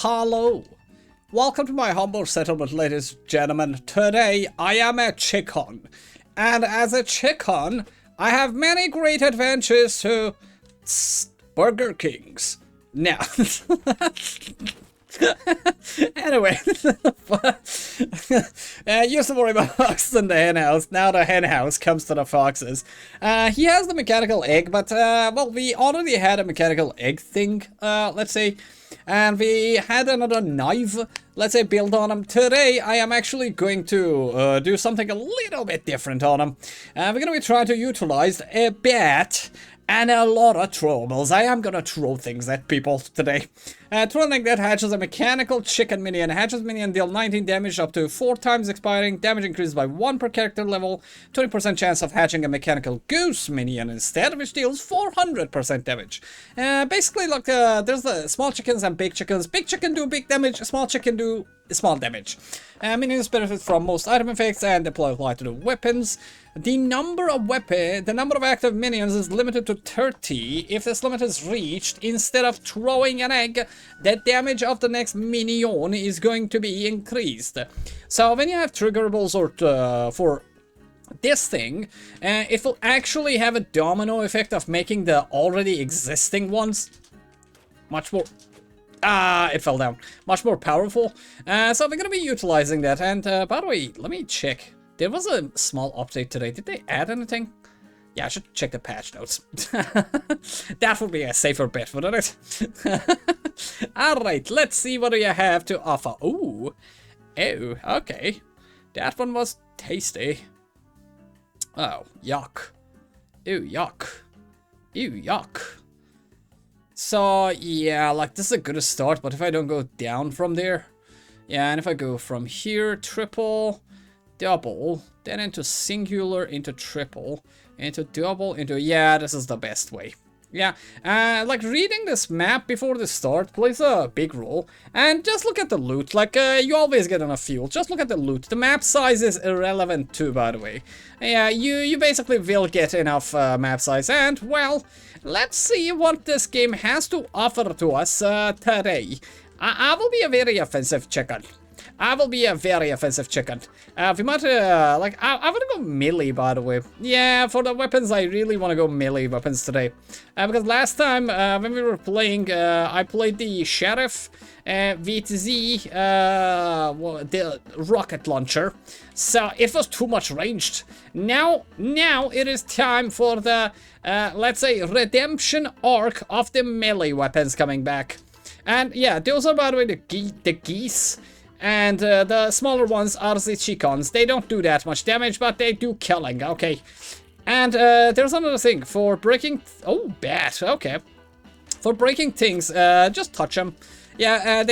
Hello. Welcome to my humble settlement, ladies and gentlemen. Today, I am a chicken. And as a chicken, I have many great adventures to Burger Kings. Now, anyway, used to worry about foxes in the hen house. Now the hen house comes to the foxes. He has the mechanical egg, but, well, we already had a mechanical egg thing, let's say. And we had another knife, let's say, built on him. Today, I am actually going to do something a little bit different on him. We're going to be trying to utilize a bat and a lot of troubles. I am gonna throw things at people today. Throwing like that hatches a mechanical chicken minion. Hatches minion deal 19 damage up to 4 times expiring. Damage increased by 1 per character level. 20% chance of hatching a mechanical goose minion instead, which deals 400% damage. Basically, look, there's the small chickens and big chickens. Big chicken do big damage, small chicken do small damage. Minions benefit from most item effects and apply to the weapons. The number of active minions is limited to 30. If this limit is reached, instead of throwing an egg, the damage of the next minion is going to be increased. So when you have triggerables or for this thing, it will actually have a domino effect of making the already existing ones much more... it fell down. Much more powerful. So we're gonna be utilizing that. And by the way, let me check. There was a small update today. Did they add anything? Yeah, I should check the patch notes. That would be a safer bet, wouldn't it? Alright, let's see what you have to offer. Ooh. Oh, okay. That one was tasty. Oh, yuck. Ew, yuck. Ew, yuck. So, yeah, like, this is a good start, but if I don't go down from there... Yeah, and if I go from here, triple, double, then into singular, into triple, into double, into... Yeah, this is the best way. Yeah, like, reading this map before the start plays a big role. And just look at the loot. Like, you always get enough fuel. Just look at the loot. The map size is irrelevant too, by the way. Yeah, you basically will get enough map size. And, well, let's see what this game has to offer to us today. I will be a very offensive chicken. I will be a very offensive chicken. We might, like, I want to go melee, by the way. Yeah, for the weapons, I really want to go melee weapons today. Because last time, when we were playing, I played the Sheriff, VTZ, the rocket launcher. So, it was too much ranged. Now it is time for the, let's say, redemption arc of the melee weapons coming back. And, yeah, those are, by the way, the geese. And the smaller ones are the chickens. They don't do that much damage, but they do killing, okay. And there's another thing, for breaking... Oh, bat, okay. For breaking things, just touch them. Yeah,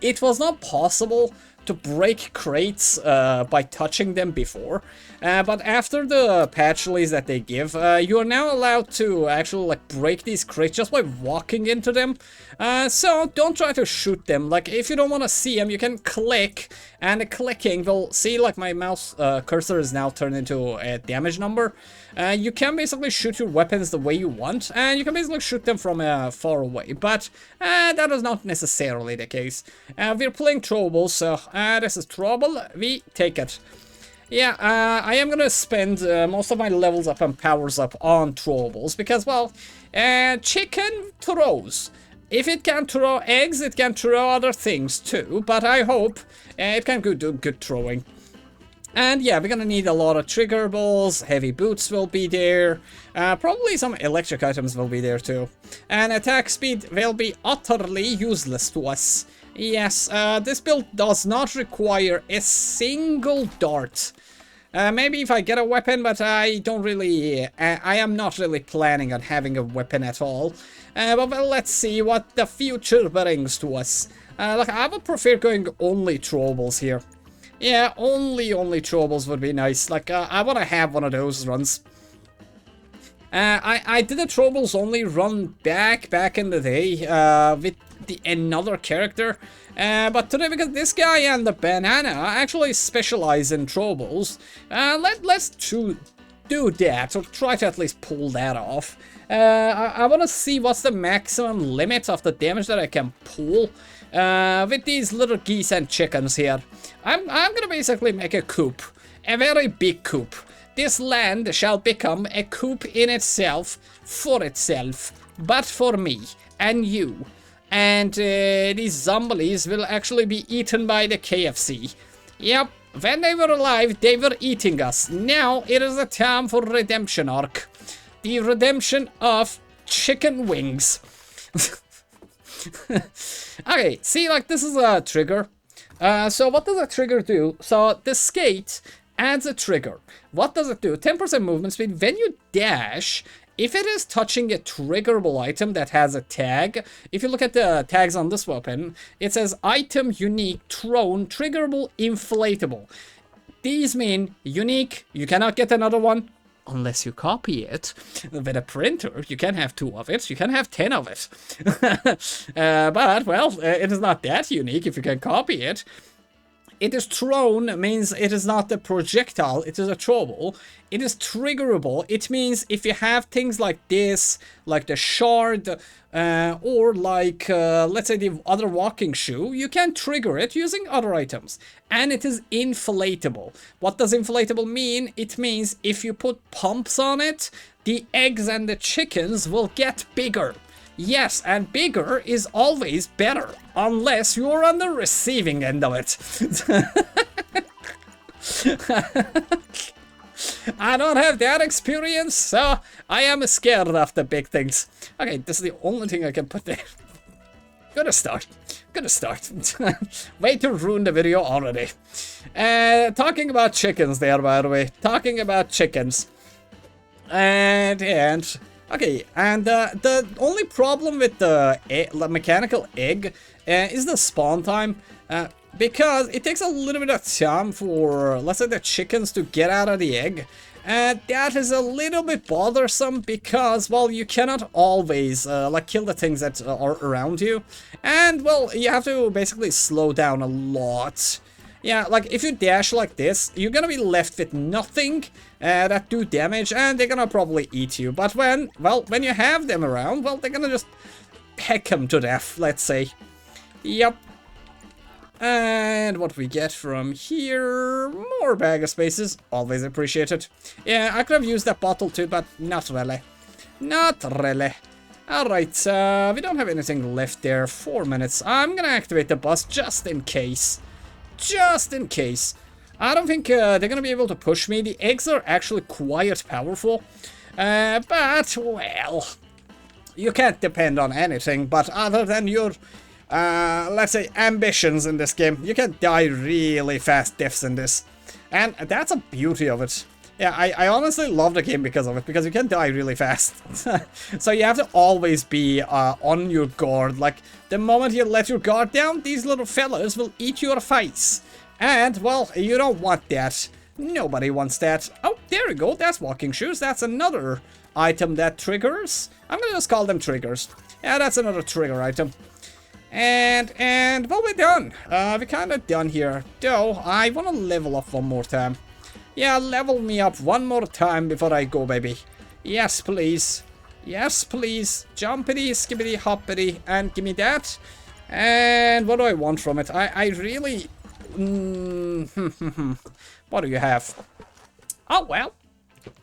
it was not possible to break crates by touching them before. But after the patch release that they give, you are now allowed to actually like break these crates just by walking into them. So don't try to shoot them. Like if you don't want to see them, you can click, and the clicking will see like my mouse cursor is now turned into a damage number. You can basically shoot your weapons the way you want, and you can basically shoot them from far away. But that is not necessarily the case. We're playing trouble, so this is trouble. We take it. Yeah, I am gonna spend most of my levels up and powers up on throwables because, well, chicken throws. If it can throw eggs, it can throw other things too, but I hope it can do good throwing. And yeah, we're gonna need a lot of trigger balls, heavy boots will be there, probably some electric items will be there too. And attack speed will be utterly useless to us. Yes, this build does not require a single dart. Maybe if I get a weapon, but I don't really... I am not really planning on having a weapon at all. But well, let's see what the future brings to us. Look, I would prefer going only throwables here. Yeah, only throwables would be nice. Like, I want to have one of those runs. I did a throwables only run back in the day with another character. But today, because this guy and the banana actually specialize in throwables, let's do that, or try to at least pull that off. I want to see what's the maximum limit of the damage that I can pull with these little geese and chickens here. I'm gonna basically make a coop. A very big coop. This land shall become a coop in itself, for itself, but for me and you. And these zombies will actually be eaten by the KFC. Yep, when they were alive, they were eating us. Now it is a time for redemption arc. The redemption of chicken wings. Okay, see, like, this is a trigger. So what does a trigger do? So the skate adds a trigger. What does it do? 10% movement speed. When you dash, if it is touching a triggerable item that has a tag, if you look at the tags on this weapon, it says item, unique, thrown, triggerable, inflatable. These mean unique, you cannot get another one unless you copy it. With a printer, you can have 2 of it, you can have 10 of it. But, well, it is not that unique if you can copy it. It is thrown means it is not a projectile, it is a throwable. It is triggerable. It means if you have things like this, like the shard, or like, let's say the other walking shoe, you can trigger it using other items. And it is inflatable. What does inflatable mean? It means if you put pumps on it, the eggs and the chickens will get bigger. Yes, and bigger is always better, unless you're on the receiving end of it. I don't have that experience, so I am scared of the big things. Okay, this is the only thing I can put there. Gonna start. Way to ruin the video already. Talking about chickens there, by the way. Talking about chickens. Okay, and the only problem with the mechanical egg is the spawn time, because it takes a little bit of time for, let's say, the chickens to get out of the egg. That is a little bit bothersome because, well, you cannot always, like, kill the things that are around you. And, well, you have to basically slow down a lot. Yeah, like, if you dash like this, you're gonna be left with nothing that do damage, and they're gonna probably eat you. But when you have them around, well, they're gonna just peck them to death, let's say. Yep. And what we get from here, more bag of spaces, always appreciated. Yeah, I could have used that bottle too, but not really. Not really. Alright, we don't have anything left there. 4 minutes. I'm gonna activate the bus just in case. Just in case. I don't think they're gonna be able to push me. The eggs are actually quite powerful. But, well, you can't depend on anything, but other than your, let's say, ambitions in this game. You can die really fast deaths in this. And that's a beauty of it. Yeah, I honestly love the game because of it, because you can die really fast. So you have to always be on your guard. Like, the moment you let your guard down, these little fellas will eat your face. And, well, you don't want that. Nobody wants that. Oh, there we go. That's walking shoes. That's another item that triggers. I'm gonna just call them triggers. Yeah, that's another trigger item. And well, we're done. We're kind of done here. Though, I want to level up one more time. Yeah, level me up one more time before I go, baby. Yes, please. Yes, please. Jumpity, skippity, hoppity, and give me that. And what do I want from it? I really... What do you have? Oh, well.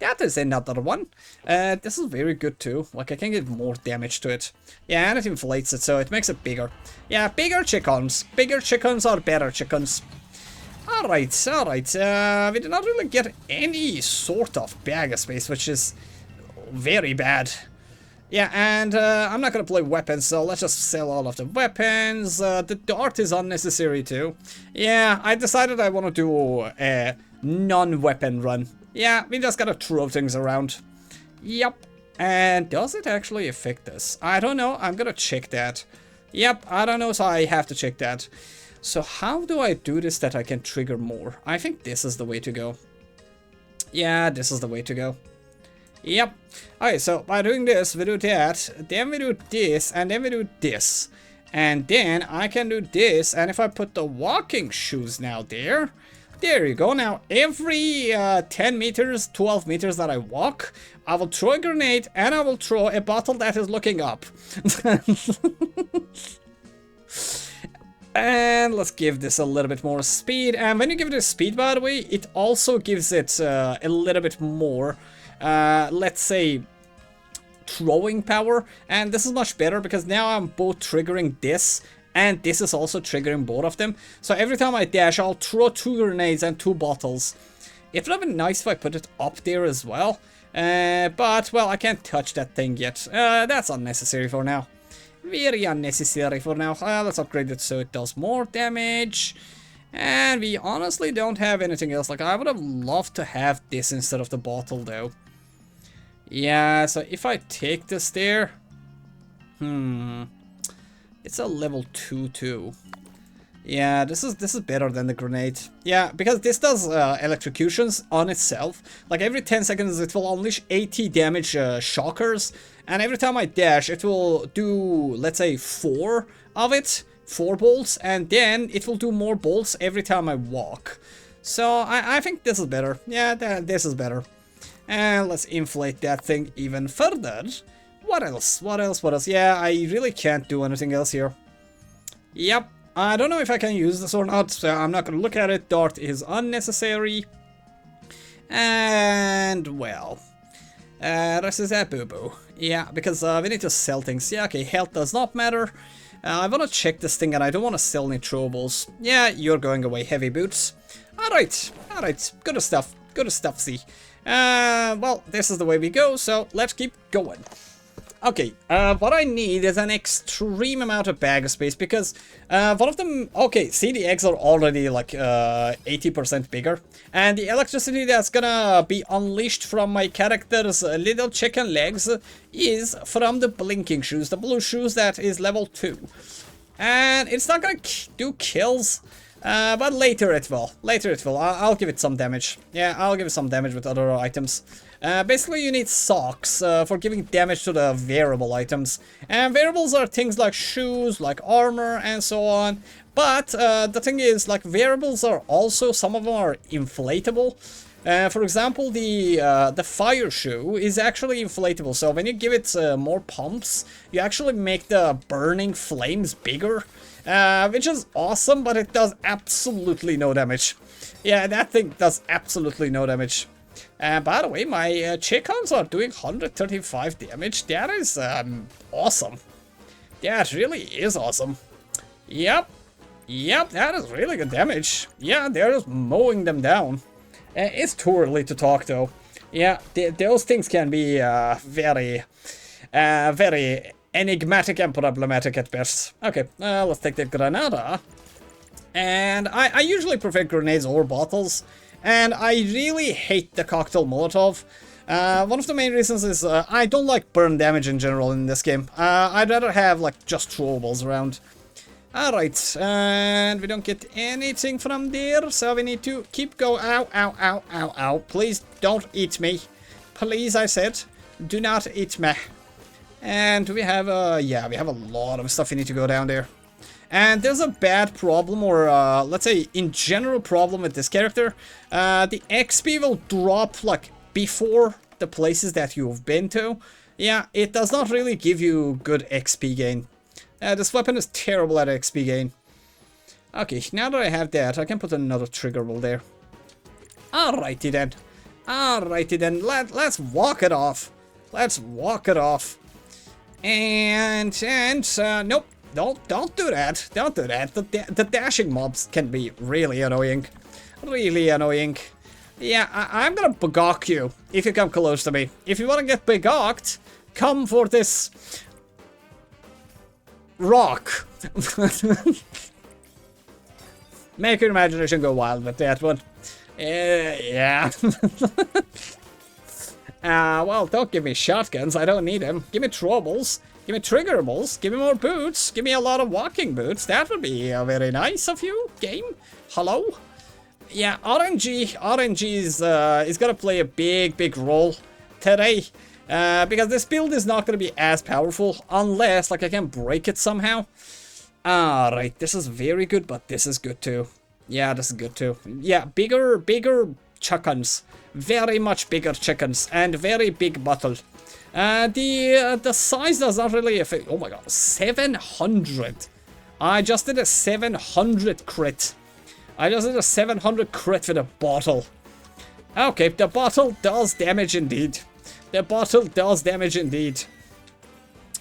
That is another one. This is very good too. Like, I can get more damage to it. Yeah, and it inflates it, so it makes it bigger. Yeah, bigger chickens. Bigger chickens are better chickens. Alright, alright. We did not really get any sort of bag of space, which is very bad. Yeah, and I'm not gonna play weapons, so let's just sell all of the weapons. The dart is unnecessary too. Yeah, I decided I want to do a non-weapon run. Yeah, we just gotta throw things around. Yep. And does it actually affect this? I don't know. I'm gonna check that. Yep, I don't know, so I have to check that. So how do I do this that I can trigger more? I think this is the way to go. Yeah, this is the way to go. Yep. Okay, so by doing this, we do that, then we do this, and then we do this. And then I can do this, and if I put the walking shoes now there you go. Now, every 10 meters, 12 meters that I walk, I will throw a grenade, and I will throw a bottle that is looking up. And let's give this a little bit more speed. And when you give it a speed, by the way, it also gives it a little bit more, let's say, throwing power. And this is much better because now I'm both triggering this, and this is also triggering both of them. So every time I dash, I'll throw 2 grenades and 2 bottles. It would have been nice if I put it up there as well. But, well, I can't touch that thing yet. That's unnecessary for now. Very unnecessary for now. Let's upgrade it so it does more damage. And we honestly don't have anything else. Like, I would have loved to have this instead of the bottle, though. Yeah, so if I take this there... It's a level 2 too. Yeah, this is better than the grenade. Yeah, because this does electrocutions on itself. Like every 10 seconds it will unleash 80 damage shockers. And every time I dash it will do, let's say, 4 of it. 4 bolts. And then it will do more bolts every time I walk. So I think this is better. Yeah, this is better. And let's inflate that thing even further. What else? What else? What else? Yeah, I really can't do anything else here. Yep. I don't know if I can use this or not, so I'm not going to look at it. Dart is unnecessary. And, well, rest is that boo-boo. Yeah, because we need to sell things. Yeah, okay, health does not matter. I want to check this thing, and I don't want to sell any throwables. Yeah, you're going away, heavy boots. Alright, good stuff, see. Well, this is the way we go, so let's keep going. Okay, what I need is an extreme amount of bag space because one of them... Okay, see, the eggs are already like 80% bigger. And the electricity that's gonna be unleashed from my character's little chicken legs is from the blinking shoes, the blue shoes that is level 2. And it's not gonna do kills, but later it will. I'll give it some damage. Yeah, I'll give it some damage with other items. Basically, you need socks for giving damage to the variable items. And variables are things like shoes, like armor, and so on. But the thing is, like, variables are also, some of them are inflatable. For example, the fire shoe is actually inflatable. So when you give it more pumps, you actually make the burning flames bigger. Which is awesome, but it does absolutely no damage. Yeah, that thing does absolutely no damage. By the way, my chickens are doing 135 damage. That is awesome. That really is awesome. Yep, that is really good damage. Yeah, they're just mowing them down. It's too early to talk, though. Yeah, those things can be very enigmatic and problematic at best. Okay, let's take the Granada. And I usually prefer grenades over bottles. And I really hate the cocktail Molotov. One of the main reasons is I don't like burn damage in general in this game. I'd rather have like just throwables around. Alright, and we don't get anything from there, so we need to keep going. Ow. Please don't eat me. Please, I said. Do not eat me. And we have yeah, we have a lot of stuff we need to go down there. And there's a bad problem, or let's say in general problem with this character. The XP will drop like before the places that you've been to. Yeah, it does not really give you good XP gain. This weapon is terrible at XP gain. Okay, now that I have that, I can put another triggerable there. Alrighty then. Let's walk it off. And nope. Don't do that. Don't do that. The dashing mobs can be really annoying. Yeah, I'm gonna begawk you if you come close to me. If you want to get begawked, come for this rock. Make your imagination go wild with that one. Yeah. Well, don't give me shotguns. I don't need them. Give me throwables. Give me triggerables, give me more boots, give me a lot of walking boots. That would be very nice of you, game. Hello? Yeah, RNG is gonna play a big role today. Because this build is not gonna be as powerful unless, like, I can break it somehow. Alright, this is very good, but this is good too. Yeah, this is good too. Yeah, bigger chickens. Very much bigger chickens, and very big bottle. The size does not really affect. Oh my god, 700 I just did a 700 crit. I just did a 700 crit with a bottle. Okay, the bottle does damage indeed. The bottle does damage indeed.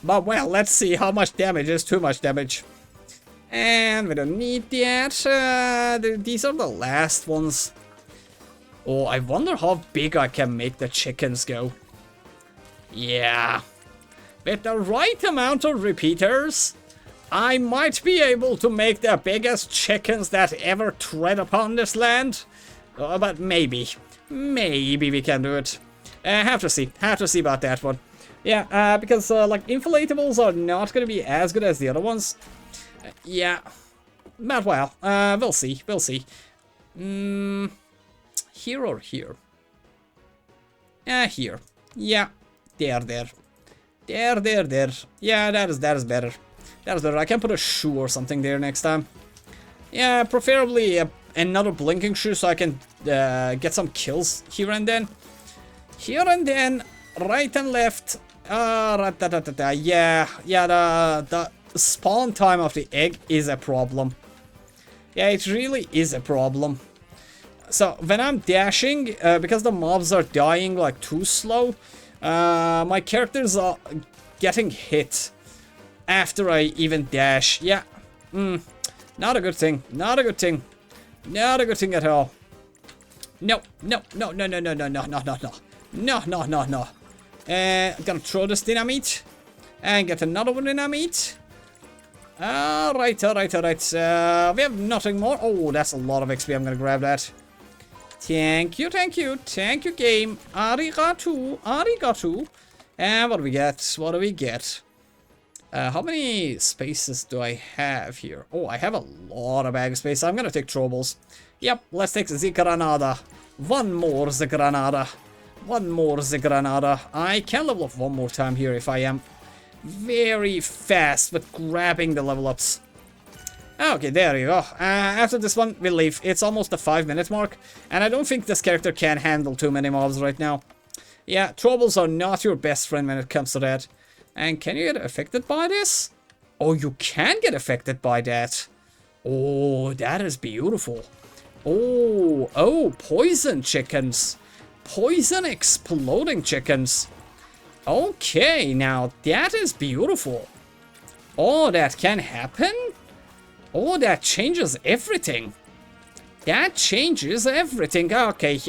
But well, let's see how much damage is too much damage. And we don't need that. These are the last ones. Oh, I wonder how big I can make the chickens go. Yeah. With the right amount of repeaters, I might be able to make the biggest chickens that ever tread upon this land. But maybe. Maybe we can do it. Have to see. Have to see about that one. Yeah, because like inflatables are not going to be as good as the other ones. Yeah. But well, we'll see. We'll see. Here or here? Here. Yeah. There. There. Yeah, that is better. That is better. I can put a shoe or something there next time. Yeah, preferably another blinking shoe so I can get some kills here and then. Here and then, right and left. Yeah, the spawn time of the egg is a problem. Yeah, it really is a problem. So when I'm dashing, because the mobs are dying like too slow, my characters are getting hit after I even dash. Yeah, not a good thing. Not a good thing. Not a good thing at all. No. I'm gonna throw this dynamite and get another one dynamite. Alright. We have nothing more. Oh, that's a lot of XP. I'm gonna grab that. Thank you, game. Arigato. And what do we get? What do we get? How many spaces do I have here? Oh, I have a lot of bag space. I'm gonna take troubles. Yep, let's take the Granada. One more the Granada. I can level up one more time here if I am very fast with grabbing the level ups. Okay, there you go. After this one, we'll leave. It's almost the 5-minute mark, and I don't think this character can handle too many mobs right now. Yeah, troubles are not your best friend when it comes to that. And can you get affected by this? Oh, you can get affected by that. Oh, that is beautiful. Oh, poison chickens. Poison exploding chickens. Okay, now that is beautiful. Oh, that can happen? Oh, that changes everything. That changes everything. Okay,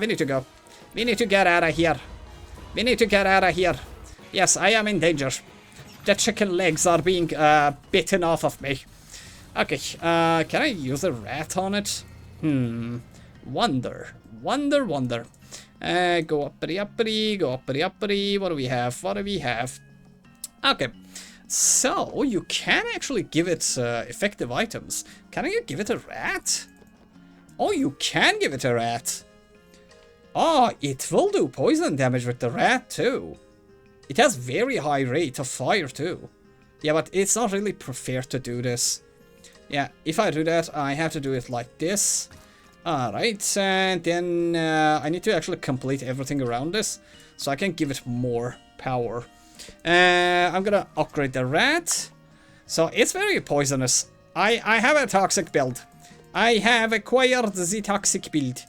we need to go. We need to get out of here. Yes, I am in danger. The chicken legs are being bitten off of me. Okay, can I use a rat on it? Wonder. Go uppity. What do we have? Okay. So, you can actually give it effective items. Can you give it a rat? Oh, you can give it a rat. Oh, it will do poison damage with the rat too. It has very high rate of fire too. Yeah, but it's not really preferred to do this. Yeah, if I do that, I have to do it like this. Alright, and then I need to actually complete everything around this, so I can give it more power. I'm gonna upgrade the rat. So it's very poisonous. I have a toxic build. I have acquired the toxic build.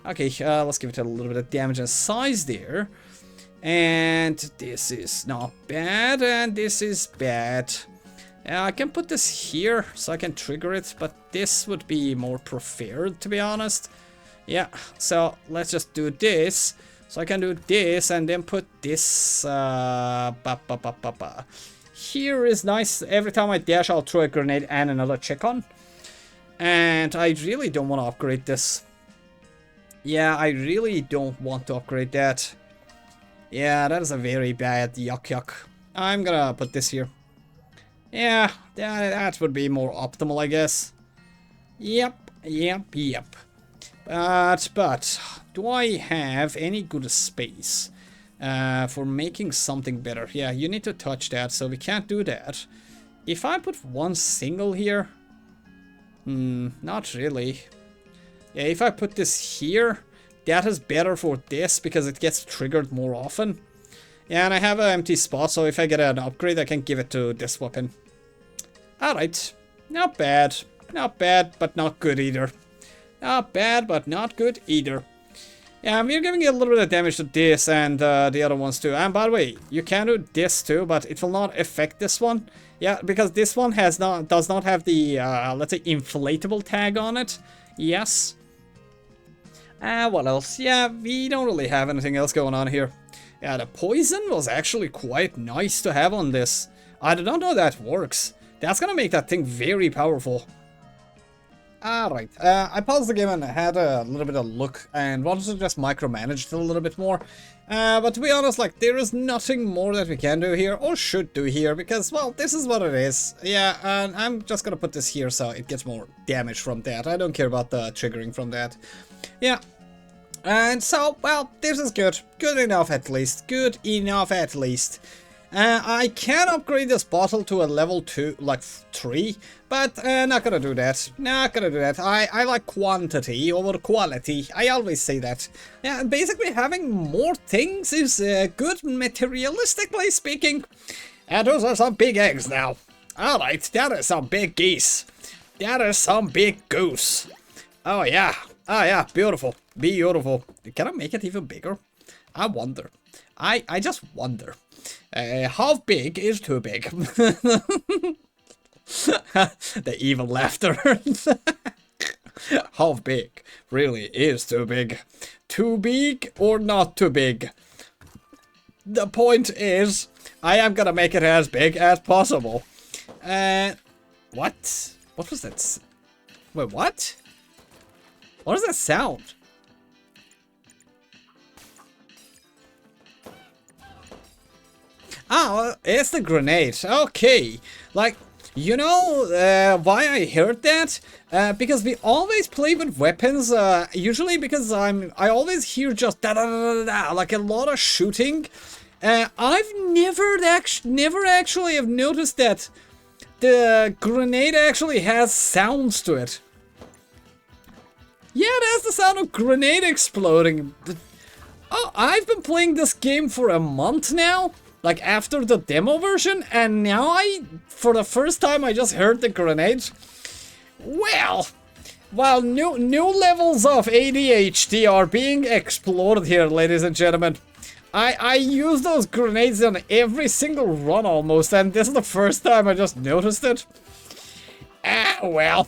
Okay, let's give it a little bit of damage and size there. And this is not bad, and this is bad. I can put this here so I can trigger it, but this would be more preferred, to be honest. Yeah, so let's just do this. So I can do this and then put this. Here is nice. Every time I dash, I'll throw a grenade and another check on. And I really don't want to upgrade this. Yeah, I really don't want to upgrade that. Yeah, that is a very bad yuck. I'm gonna put this here. Yeah, that would be more optimal, I guess. Yep. But do I have any good space for making something better? Yeah, you need to touch that, so we can't do that. If I put one single here, not really. Yeah, if I put this here, that is better for this because it gets triggered more often. Yeah, and I have an empty spot, so if I get an upgrade, I can give it to this weapon. Alright. Not bad. Not bad, but not good either. Not bad, but not good either. Yeah, we're giving you a little bit of damage to this and the other ones too. And by the way, you can do this too, but it will not affect this one. Yeah, because this one does not have the, let's say, inflatable tag on it. Yes. What else? Yeah, we don't really have anything else going on here. Yeah, the poison was actually quite nice to have on this. I do not know that works. That's gonna make that thing very powerful. Alright, I paused the game and had a little bit of look and wanted to just micromanage it a little bit more. But to be honest, like, there is nothing more that we can do here, or should do here, because, well, this is what it is. Yeah, and I'm just gonna put this here so it gets more damage from that. I don't care about the triggering from that. Yeah. And so, well, this is good. Good enough at least. Good enough at least. I can upgrade this bottle to a level 2, like 3, but not gonna do that. Not gonna do that. I like quantity over quality. I always say that. Yeah, and basically having more things is good materialistically speaking. And those are some big eggs now. Alright, that is some big geese. That is some big goose. Oh yeah. Oh yeah, beautiful. Beautiful. Can I make it even bigger? I wonder. I just wonder. How big is too big? The evil laughter. How big really is too big? Too big or not too big? The point is, I am gonna make it as big as possible. What? What was that? Wait, what? What does that sound? Oh, it's the grenade. Okay. Like, you know why I heard that? Because we always play with weapons, usually because I always hear just da da da da da, like a lot of shooting. I've never actually have noticed that the grenade actually has sounds to it. Yeah, it has the sound of grenade exploding. Oh, I've been playing this game for a month now. Like, after the demo version, and now for the first time, I just heard the grenade. Well, while new levels of ADHD are being explored here, ladies and gentlemen. I use those grenades on every single run almost, and this is the first time I just noticed it. Ah, well.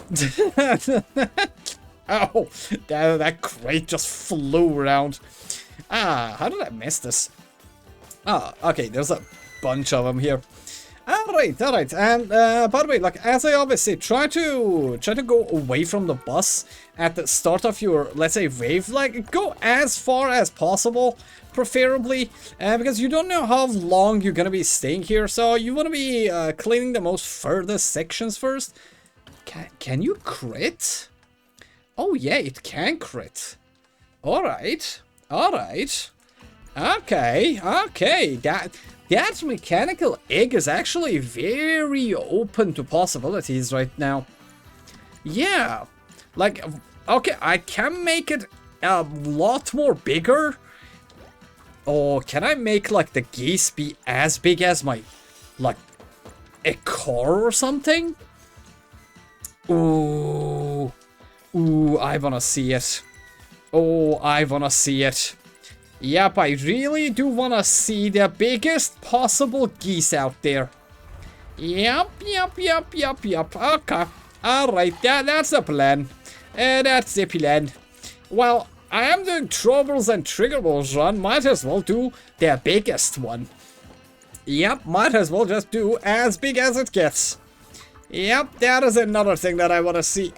Oh, that crate just flew around. Ah, how did I miss this? Ah, okay, there's a bunch of them here. Alright, and by the way, like, as I always say, try to go away from the bus at the start of your, let's say, wave. Like, go as far as possible, preferably, because you don't know how long you're gonna be staying here, so you want to be cleaning the most furthest sections first. Can you crit? Oh yeah, it can crit. Alright. Okay, that mechanical egg is actually very open to possibilities right now. Yeah, like, okay, I can make it a lot more bigger. Or can I make, like, the geese be as big as my, like, a car or something? Ooh, I wanna see it. Oh, I wanna see it. Yep, I really do want to see the biggest possible geese out there. Yep. Okay. Alright, that's the plan. That's the plan. Well, I am doing Troubles and Trigger Balls run. Might as well do the biggest one. Yep, might as well just do as big as it gets. Yep, that is another thing that I want to see.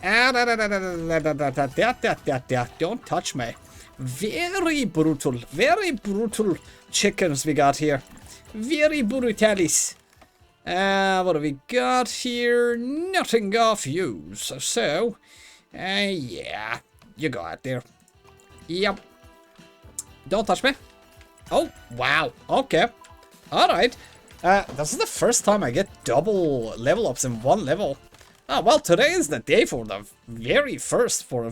Don't touch me. Very brutal chickens we got here. Very brutalis. What have we got here? Nothing of use. So, yeah, you go out there. Yep. Don't touch me. Oh, wow. Okay. Alright. This is the first time I get double level ups in one level. Oh, well, today is the day for the very first for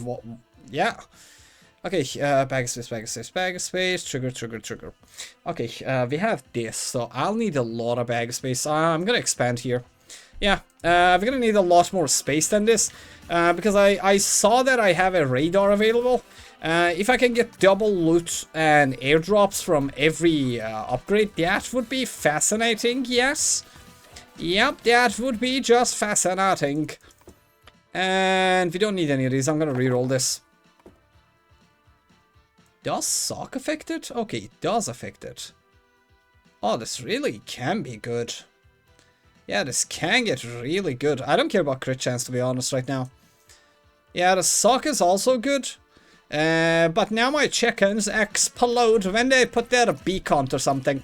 yeah. Okay, bag of space, trigger. Okay, we have this, so I'll need a lot of bag of space. I'm gonna expand here. Yeah, we're gonna need a lot more space than this. Because I saw that I have a radar available. If I can get double loot and airdrops from every upgrade, that would be fascinating, yes. Yep, that would be just fascinating. And we don't need any of these. I'm gonna reroll this. Does sock affect it? Okay, it does affect it. Oh, this really can be good. Yeah, this can get really good. I don't care about crit chance, to be honest, right now. Yeah, the sock is also good. But now my chickens explode when they put their beak onto something.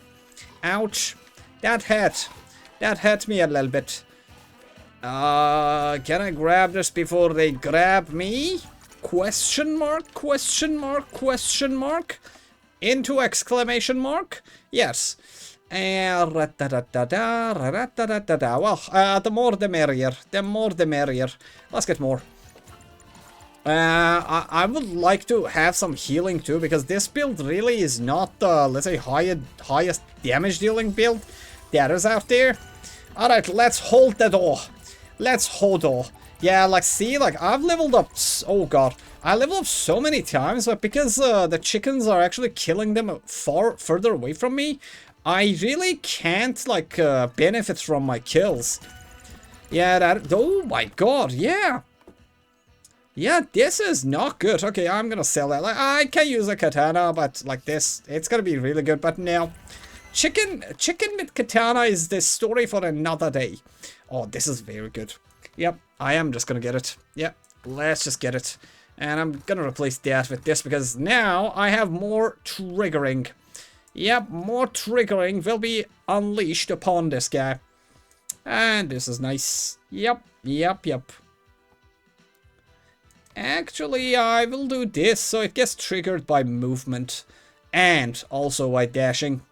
Ouch. That hurt me a little bit. Can I grab this before they grab me? Question mark, question mark, question mark. Into exclamation mark? Yes. Well, the more the merrier. The more the merrier. Let's get more. I would like to have some healing too, because this build really is not the, let's say, highest damage dealing build that is out there. Alright, let's hold the door. Let's hold door. Yeah, like, see, like, I've leveled up, oh god, I leveled up so many times, but because the chickens are actually killing them further away from me, I really can't, like, benefit from my kills. Yeah, that, oh my god, yeah. Yeah, this is not good. Okay, I'm gonna sell that. Like, I can use a katana, but like this, it's gonna be really good. But no, chicken with katana is the story for another day. Oh, this is very good. Yep, I am just gonna get it. Yep, let's just get it. And I'm gonna replace that with this because now I have more triggering. Yep, more triggering will be unleashed upon this guy. And this is nice. Yep, yep, yep. Actually, I will do this so it gets triggered by movement and also by dashing.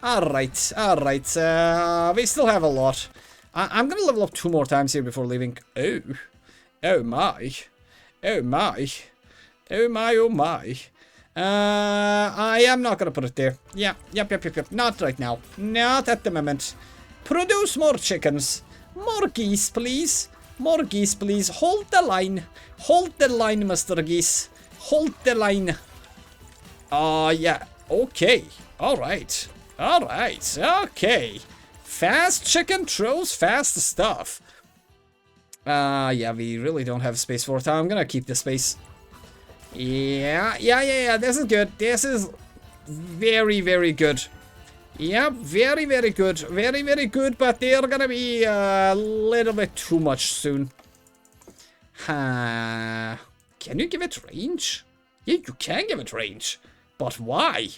Alright, alright, we still have a lot. I'm gonna level up 2 more times here before leaving. Oh, oh my, oh my, oh my, oh my. I am not gonna put it there. Yeah, yep, not right now. Not at the moment. Produce more chickens. More geese, please. More geese, please. Hold the line. Hold the line, Mr. Geese. Hold the line. Yeah. Okay. Alright. Alright. Okay. Fast chicken throws fast stuff. Yeah, we really don't have space for it. I'm gonna keep the space. Yeah. This is good. This is very, very good. Yep, very, very good. Very, very good, but they're gonna be a little bit too much soon. Can you give it range? Yeah, you can give it range. But why?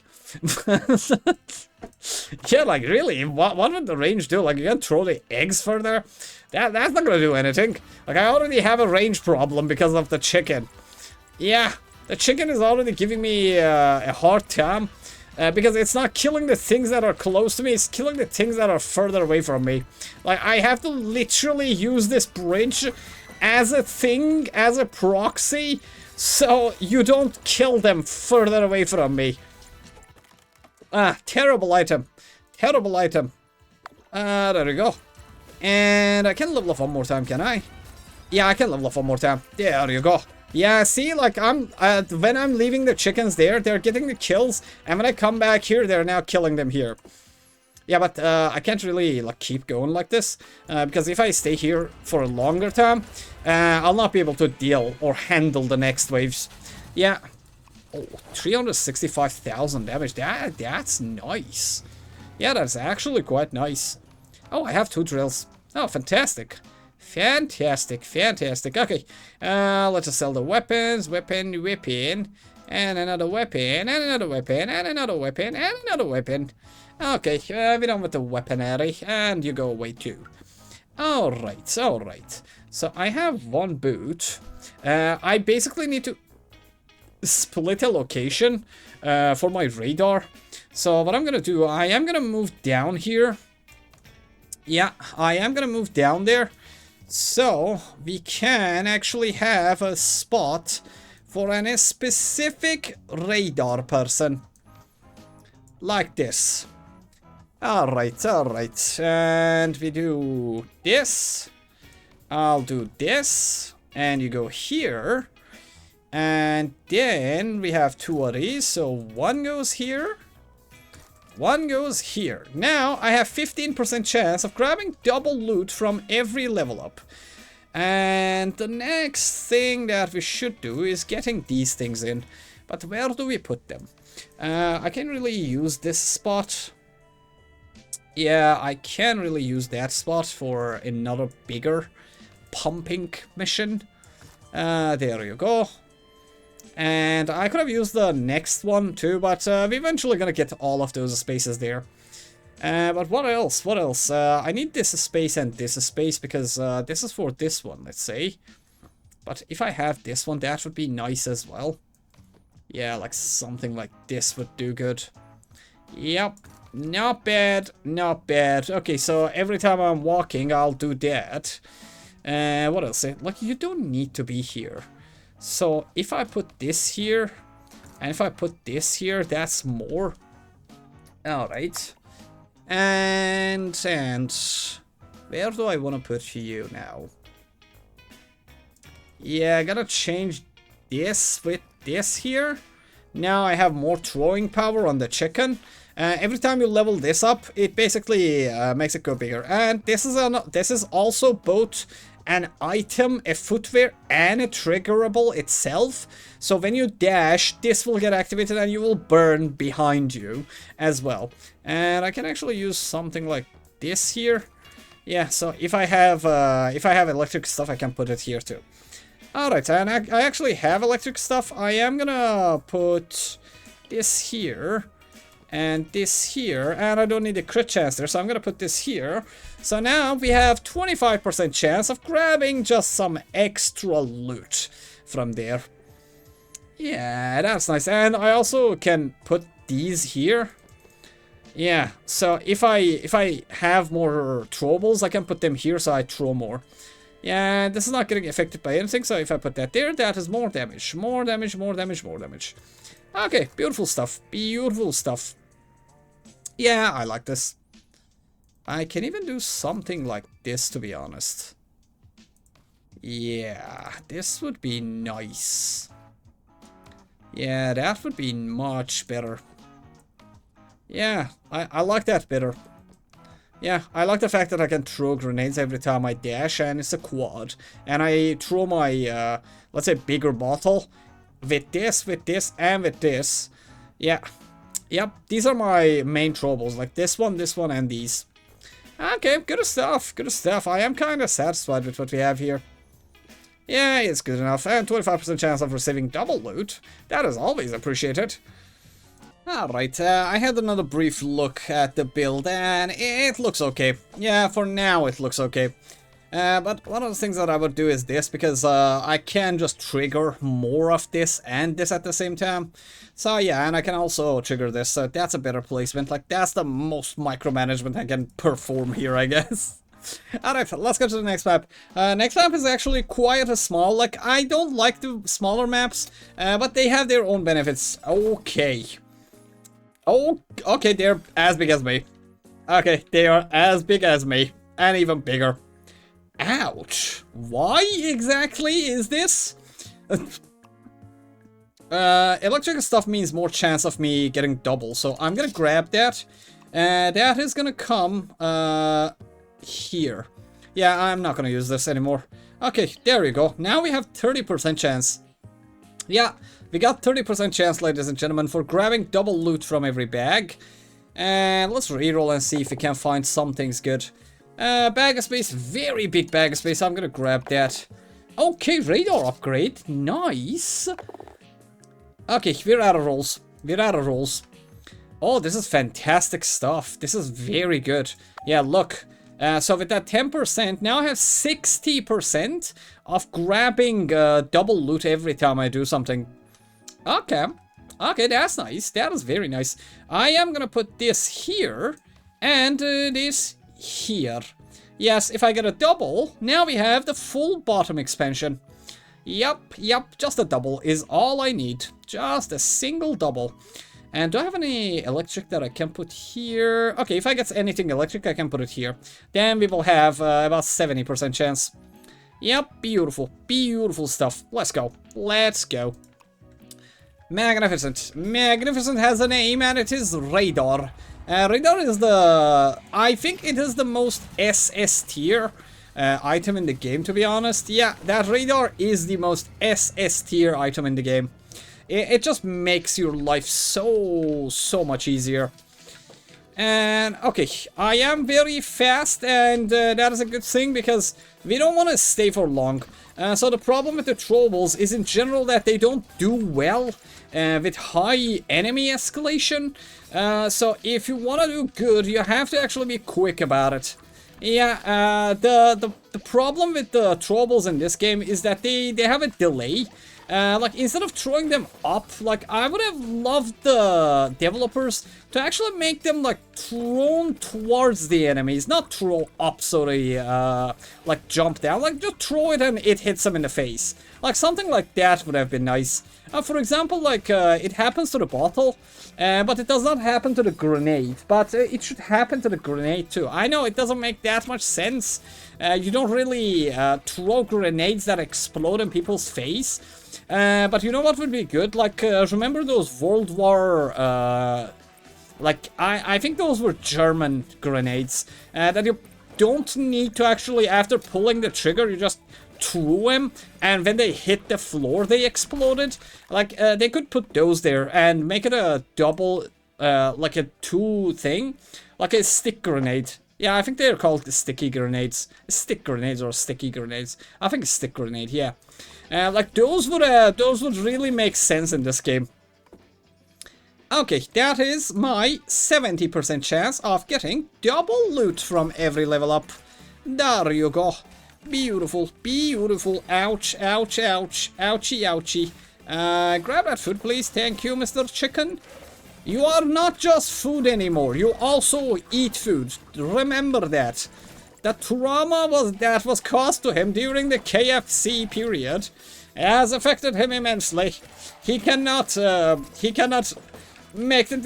Yeah, like, really? What would the range do? Like, you can throw the eggs further? That's not gonna do anything. Like, I already have a range problem because of the chicken. Yeah, the chicken is already giving me a hard time. Because it's not killing the things that are close to me, it's killing the things that are further away from me. Like, I have to literally use this bridge as a thing, as a proxy, so you don't kill them further away from me. Terrible item. Terrible item. There we go. And I can level up 1 more time, can I? Yeah, I can level up 1 more time. There you go. Yeah, see, like, when I'm leaving the chickens there, they're getting the kills, and when I come back here, they're now killing them here. Yeah, but I can't really, like, keep going like this, because if I stay here for a longer time, I'll not be able to deal or handle the next waves. Yeah. Oh, 365,000 damage. That's nice. Yeah, that's actually quite nice. Oh, I have 2 drills. Oh, fantastic. Fantastic, fantastic. Okay, let's just sell the weapons. Weapon, and another weapon, and another weapon, and another weapon, and another weapon. Okay, we're done with the weaponry, and you go away too. Alright, alright. So I have 1 boot. I basically need to split a location for my radar. So what I'm gonna do, I am gonna move down here. Yeah, I am gonna move down there. So, we can actually have a spot for a specific radar person. Like this. Alright, alright. And we do this. I'll do this. And you go here. And then we have 2 of these. So 1 goes here. 1 goes here. Now I have 15% chance of grabbing double loot from every level up. And the next thing that we should do is getting these things in. But where do we put them? I can really use this spot. Yeah, I can really use that spot for another bigger pumping mission. There you go. And I could have used the next one too, but we're eventually gonna get all of those spaces there. But what else? What else? I need this space and this space because this is for this one, let's say. But if I have this one, that would be nice as well. Yeah, like something like this would do good. Yep. Not bad, not bad. Okay, so every time I'm walking, I'll do that. What else? Like, you don't need to be here. So, if I put this here, and if I put this here, that's more. Alright. And where do I want to put you now? Yeah, I gotta change this with this here. Now I have more throwing power on the chicken. Every time you level this up, it basically makes it go bigger. And this is also both an item, a footwear, and a triggerable itself. So when you dash, this will get activated and you will burn behind you as well. And I can actually use something like this here. Yeah, so if I have electric stuff, I can put it here too. Alright, and I actually have electric stuff. I am gonna put this here. And this here, and I don't need a crit chance there, so I'm gonna put this here. So now we have 25% chance of grabbing just some extra loot from there. Yeah, that's nice. And I also can put these here. Yeah, so if I have more throwables, I can put them here so I throw more. Yeah, this is not getting affected by anything, so if I put that there, that is more damage. More damage, more damage, more damage. Okay, beautiful stuff. Beautiful stuff. Yeah, I like this. I can even do something like this, to be honest. Yeah, this would be nice. Yeah, that would be much better. Yeah, I like that better. Yeah, I like the fact that I can throw grenades every time I dash, and it's a quad. And I throw my, let's say, bigger bottle with this, and with this. Yeah. Yep, these are my main throwables, like this one, and these. Okay, good stuff, good stuff. I am kind of satisfied with what we have here. Yeah, it's good enough. And 25% chance of receiving double loot. That is always appreciated. Alright, I had another brief look at the build, and it looks okay. Yeah, for now it looks okay. But one of the things that I would do is this, because I can just trigger more of this and this at the same time. So yeah, and I can also trigger this, so that's a better placement. Like, that's the most micromanagement I can perform here, I guess. Alright, let's go to the next map. Next map is actually quite a small. Like, I don't like the smaller maps, but they have their own benefits. Okay. Oh, okay, they're as big as me. Okay, they are as big as me, and even bigger. Ouch. Why exactly is this? Electric stuff means more chance of me getting double, so I'm gonna grab that. That is gonna come here. Yeah, I'm not gonna use this anymore. Okay, there you go. Now we have 30% chance. Yeah, we got 30% chance, ladies and gentlemen, for grabbing double loot from every bag. And let's reroll and see if we can find some things good. Bag of space, very big bag of space. I'm gonna grab that. Okay, radar upgrade. Nice. Okay, we're out of rolls. We're out of rolls. Oh, this is fantastic stuff. This is very good. Yeah, look. So with that 10%, now I have 60% of grabbing double loot every time I do something. Okay. Okay, that's nice. That is very nice. I am gonna put this here and this here. Yes, if I get a double, now we have the full bottom expansion. Yep, just a double is all I need. Just a single double. And do I have any electric that I can put here? Okay, if I get anything electric, I can put it here. Then we will have about 70% chance. Yep, beautiful. Beautiful stuff. Let's go. Let's go. Magnificent. Magnificent has a name, and it is Radar. Radar is the... I think it is the most SS tier item in the game, to be honest. Yeah, that Radar is the most SS tier item in the game. It just makes your life so much easier. And, okay, I am very fast, and that is a good thing, because we don't want to stay for long. So the problem with the Troubles is in general that they don't do well with high enemy escalation. So if you want to do good, you have to actually be quick about it. Yeah, the problem with the Troubles in this game is that they have a delay. Like, instead of throwing them up, like, I would have loved the developers to actually make them, like, thrown towards the enemies, not throw up so they, like, jump down. Like, just throw it and it hits them in the face. Like, something like that would have been nice. For example, like, it happens to the bottle, but it does not happen to the grenade. But it should happen to the grenade, too. I know it doesn't make that much sense. You don't really throw grenades that explode in people's face. But you know what would be good? Like, remember those World War... like, I think those were German grenades. That you don't need to actually, after pulling the trigger, you just threw them. And when they hit the floor, they exploded. Like, they could put those there and make it a double, like a two thing. Like a stick grenade. Yeah, I think they're called the sticky grenades. Stick grenades or sticky grenades. I think it's stick grenade, yeah. Like those would really make sense in this game. Okay, that is my 70% chance of getting double loot from every level up. There you go. Beautiful, beautiful. Ouch, ouch, ouch. Ouchie, ouchie. Grab that food, please. Thank you, Mr. Chicken. You are not just food anymore. You also eat food. Remember that. The trauma that was caused to him during the KFC period has affected him immensely. He cannot make the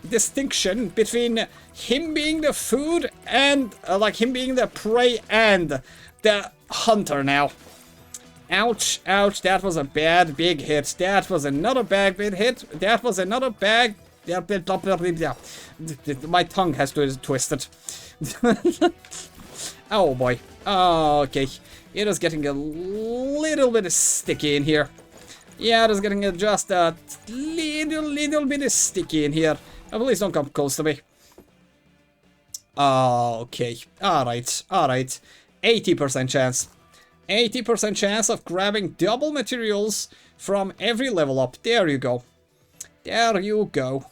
distinction between him being the food and like him being the prey and the hunter now. Ouch, ouch, that was a bad big hit. That was another bad big hit. That was another bag. My tongue has twisted. Oh boy. Oh, okay. It is getting a little bit sticky in here. Yeah, it is getting just a little bit sticky in here. Oh, please don't come close to me. Okay. Alright. Alright. 80% chance. 80% chance of grabbing double materials from every level up. There you go. There you go.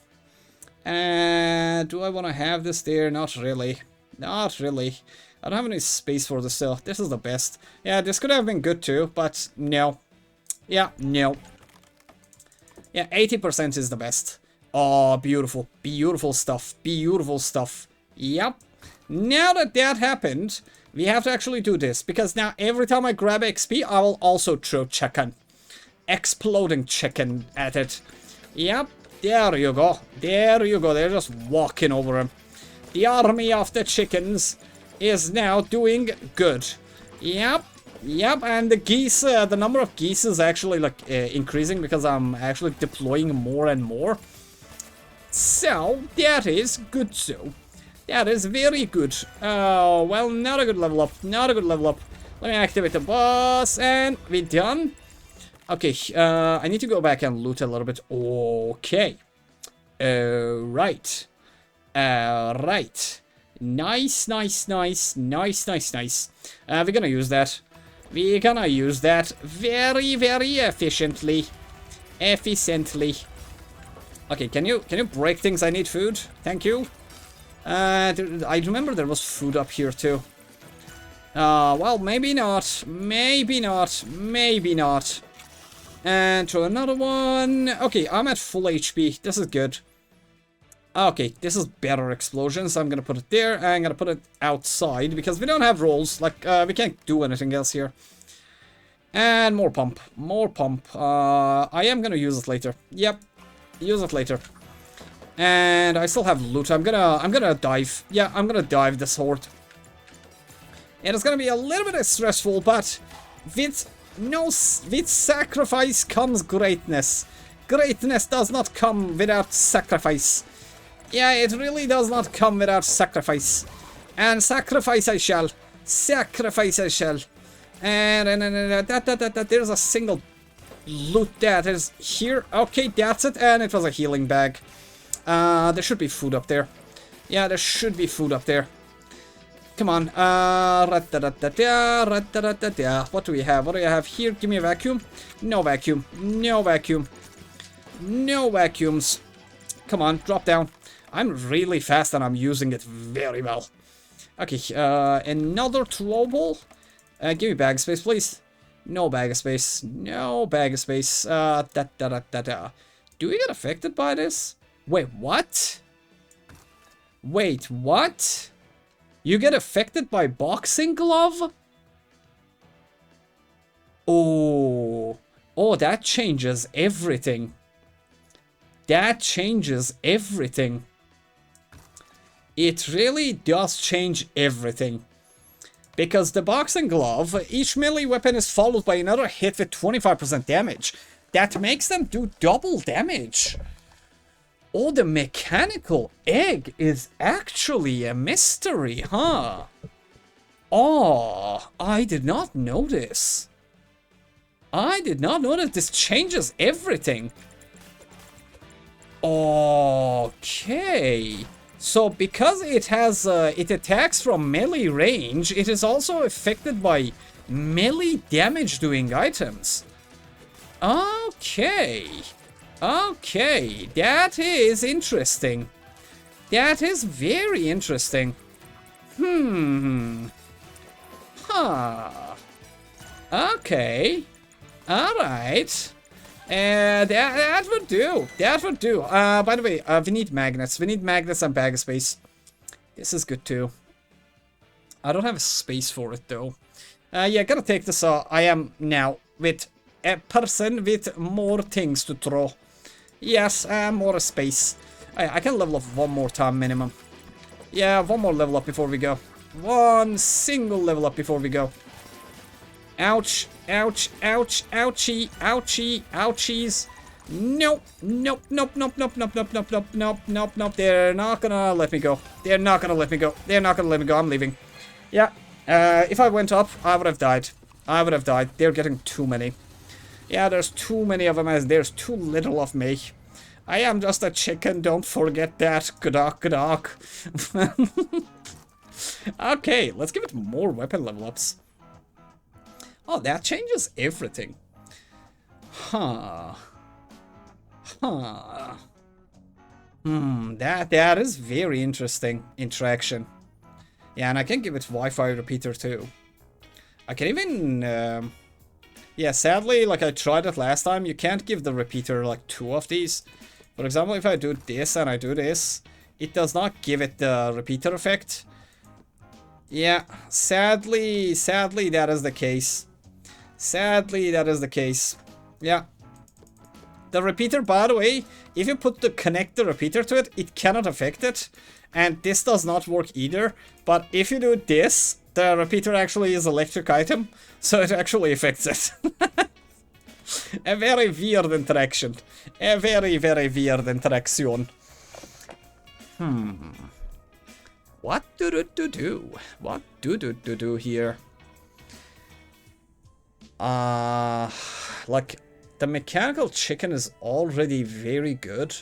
Do I want to have this there? Not really. Not really. I don't have any space for this still. This is the best. Yeah, this could have been good too, but no. Yeah, no. Yeah, 80% is the best. Oh, beautiful. Beautiful stuff. Beautiful stuff. Yep. Now that that happened, we have to actually do this, because now every time I grab XP, I will also throw chicken. Exploding chicken at it. Yep. There you go. There you go. They're just walking over him. The army of the chickens is now doing good. Yep. Yep, and the geese, the number of geese is actually like increasing because I'm actually deploying more and more. So, that is good so. That is very good. Oh, well, not a good level up. Not a good level up. Let me activate the boss, and we done. Okay, I need to go back and loot a little bit. Okay. Right. Right. Nice, nice, nice, nice, nice, nice. We're gonna use that. We're gonna use that very, very efficiently. Efficiently. Okay, can you break things? I need food. Thank you. I remember there was food up here too. Well, maybe not. Maybe not. Maybe not. And throw another one. Okay, I'm at full HP. This is good. Okay, this is better explosions. I'm gonna put it there. I'm gonna put it outside because we don't have rolls. Like, we can't do anything else here. And more pump. More pump. I am gonna use it later. Yep. Use it later. And I still have loot. I'm gonna dive. Yeah, I'm gonna dive this horde. And it's gonna be a little bit stressful, but with sacrifice comes greatness. Greatness does not come without sacrifice. Yeah, it really does not come without sacrifice. And sacrifice I shall. Sacrifice I shall. And there's a single loot that is here. Okay, that's it. And it was a healing bag. There should be food up there. Yeah, there should be food up there. Come on. What do we have? What do we have here? Give me a vacuum. No vacuum. No vacuum. No vacuums. Come on, drop down. I'm really fast and I'm using it very well. Okay, another trouble. Give me bag space, please. No bag of space. No bag of space. Do we get affected by this? Wait, what? Wait, what? You get affected by boxing glove? Oh. Oh, that changes everything. That changes everything. It really does change everything. Because the boxing glove, each melee weapon is followed by another hit with 25% damage. That makes them do double damage. Oh, the mechanical egg is actually a mystery, huh? Oh, I did not notice. I did not notice. This changes everything. Okay. So because it has, it attacks from melee range, it is also affected by melee damage doing items. Okay. Okay, that is interesting. That is very interesting. Huh. Okay. Alright. That would do. That would do. By the way, we need magnets. We need magnets and bag of space. This is good too. I don't have space for it though. Yeah, gotta take this. I am now with a person with more things to throw. Yes, more space. I can level up one more time minimum. Yeah, one more level up before we go. One single level up before we go. Ouch, ouch, ouch, ouchie, ouchie, ouchies. Nope, nope, nope, nope, nope, nope, nope, nope, nope, nope, nope, nope. They're not gonna let me go. They're not gonna let me go. They're not gonna let me go. I'm leaving. Yeah, if I went up, I would have died. I would have died. They're getting too many. Yeah, there's too many of them as there's too little of me. I am just a chicken, don't forget that. G'dok, g'dok. Okay, let's give it more weapon level ups. Oh, that changes everything. Huh. Huh. That is very interesting interaction. Yeah, and I can give it Wi-Fi repeater too. I can even... yeah, sadly, like I tried it last time, you can't give the repeater like 2 of these. For example, if I do this and I do this, it does not give it the repeater effect. Yeah, sadly that is the case. Sadly, that is the case. Yeah. The repeater, by the way, if you connect the repeater to it, it cannot affect it. And this does not work either. But if you do this, the repeater actually is electric item, so it actually affects it. A very weird interaction. A very, very weird interaction. What do? What do here? Like, the mechanical chicken is already very good.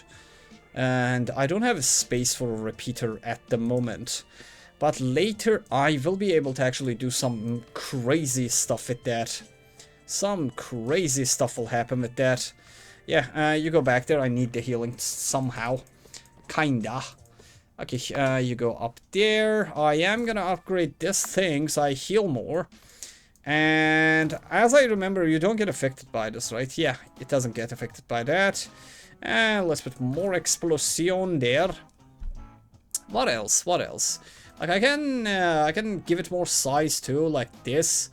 And I don't have a space for a repeater at the moment. But later I will be able to actually do some crazy stuff with that. Some crazy stuff will happen with that. Yeah, you go back there. I need the healing somehow. Kinda. Okay, you go up there. I am gonna upgrade this thing so I heal more. And as I remember, you don't get affected by this, right? Yeah, it doesn't get affected by that. And let's put more explosion there. What else? What else? Like I can give it more size too, like this.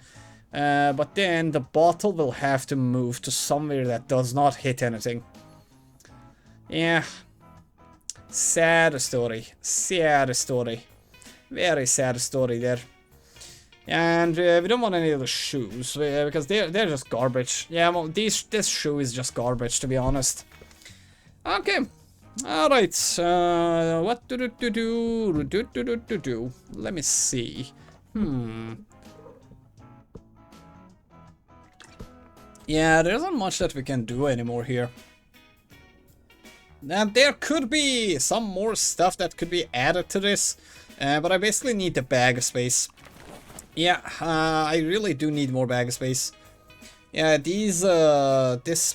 But then the bottle will have to move to somewhere that does not hit anything. Yeah. Sad story. Sad story. Very sad story there. And we don't want any of the shoes because they're just garbage. Yeah, well, this shoe is just garbage, to be honest. Okay. All right. What do? Let me see. Yeah, there isn't much that we can do anymore here. And there could be some more stuff that could be added to this, but I basically need the bag space. Yeah, I really do need more bag space. Yeah, this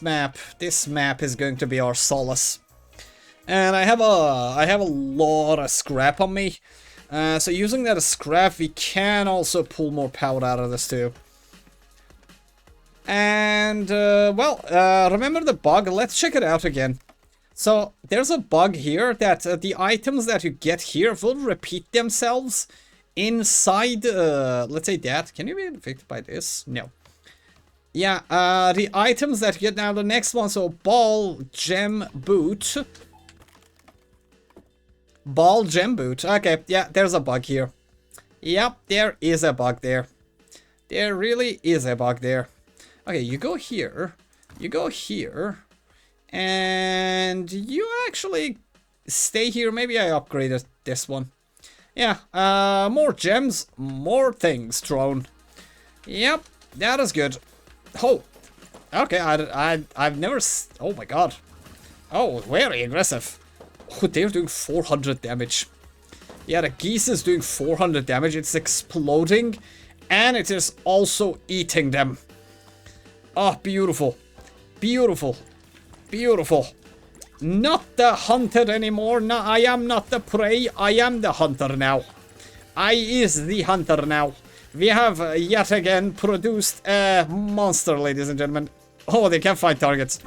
map is going to be our solace. And I have a lot of scrap on me. So using that as scrap, we can also pull more power out of this too. And, remember the bug? Let's check it out again. So, there's a bug here that the items that you get here will repeat themselves inside, let's say that. Can you be affected by this? No. Yeah, the items that you get now, the next one, so ball, gem, boot. Ball, gem, boot. Okay, yeah, there's a bug here. Yep, there is a bug there. There really is a bug there. Okay, you go here, and you actually stay here. Maybe I upgraded this one. Yeah, more gems, more things thrown. Yep, that is good. Oh, okay, I've never, oh my god. Oh, very aggressive. Oh, they're doing 400 damage. Yeah, the geese is doing 400 damage. It's exploding, and it is also eating them. Oh, beautiful. Beautiful. Beautiful. Not the hunter anymore. No, I am not the prey. I am the hunter now. I is the hunter now. We have yet again produced a monster, ladies and gentlemen. Oh, they can't find targets.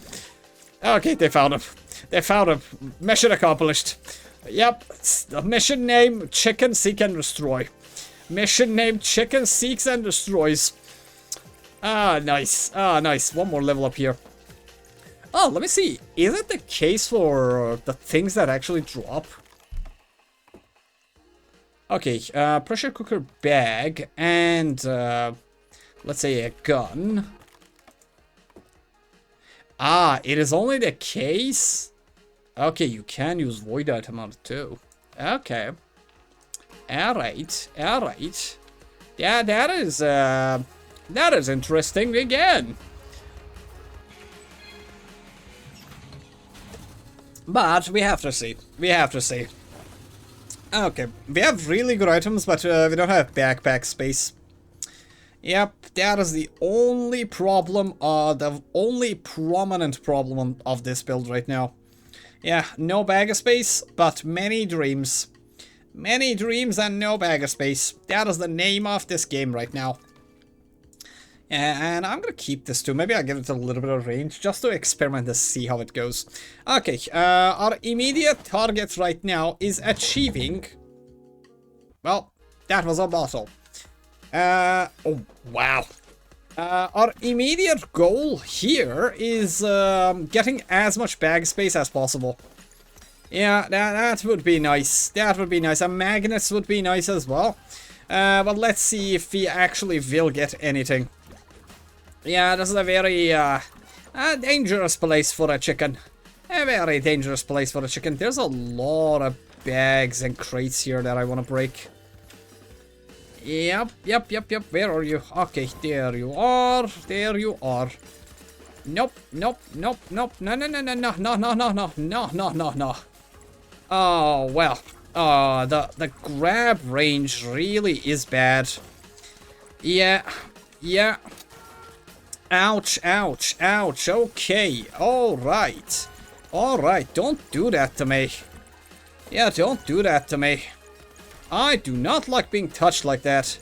Okay, they found him. They found him. Mission accomplished. Yep. Mission name, Chicken Seek and Destroy. Mission name, Chicken Seeks and Destroys. Ah, nice. Ah, nice. One more level up here. Oh, let me see. Is it the case for the things that actually drop? Okay, pressure cooker bag and, let's say a gun. Ah, it is only the case? Okay, you can use void item on it too. Okay. Alright, alright. Yeah, that is interesting again. But we have to see. We have to see. Okay, we have really good items, but we don't have backpack space. Yep, that is the only problem, the only prominent problem of this build right now. Yeah, no bag of space, but many dreams. Many dreams and no bag of space. That is the name of this game right now. And I'm gonna keep this too. Maybe I'll give it a little bit of range just to experiment and see how it goes. Okay, our immediate target right now is achieving... Well, that was a bottle. Oh, wow. Our immediate goal here is getting as much bag space as possible. Yeah, that would be nice. That would be nice. And magnets would be nice as well. But let's see if we actually will get anything. Yeah, this is a very dangerous place for a chicken. A very dangerous place for a chicken. There's a lot of bags and crates here that I want to break. Yep. Where are you? Okay, there you are. There you are. Nope. No. Oh, well. Oh, the grab range really is bad. Yeah. Ouch. Okay. Alright. Don't do that to me. Yeah, don't do that to me. I do not like being touched like that.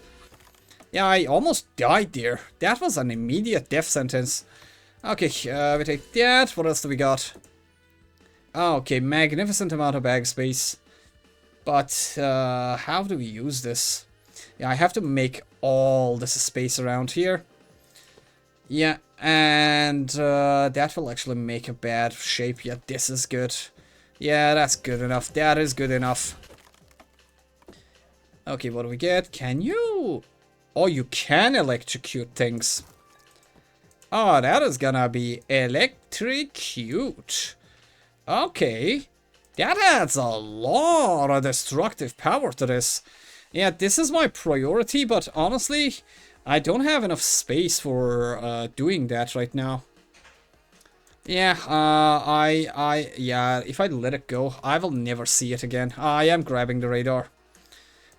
Yeah, I almost died there. That was an immediate death sentence. Okay, we take that. What else do we got? Okay, magnificent amount of bag space. But, how do we use this? Yeah, I have to make all this space around here. Yeah, and that will actually make a bad shape. Yeah, this is good. Yeah, that's good enough. That is good enough. Okay, what do we get? Can you... Oh, you can electrocute things. Oh, that is gonna be electrocute. Okay. That adds a lot of destructive power to this. Yeah, this is my priority, but honestly, I don't have enough space for doing that right now. Yeah, yeah, if I let it go, I will never see it again. I am grabbing the radar.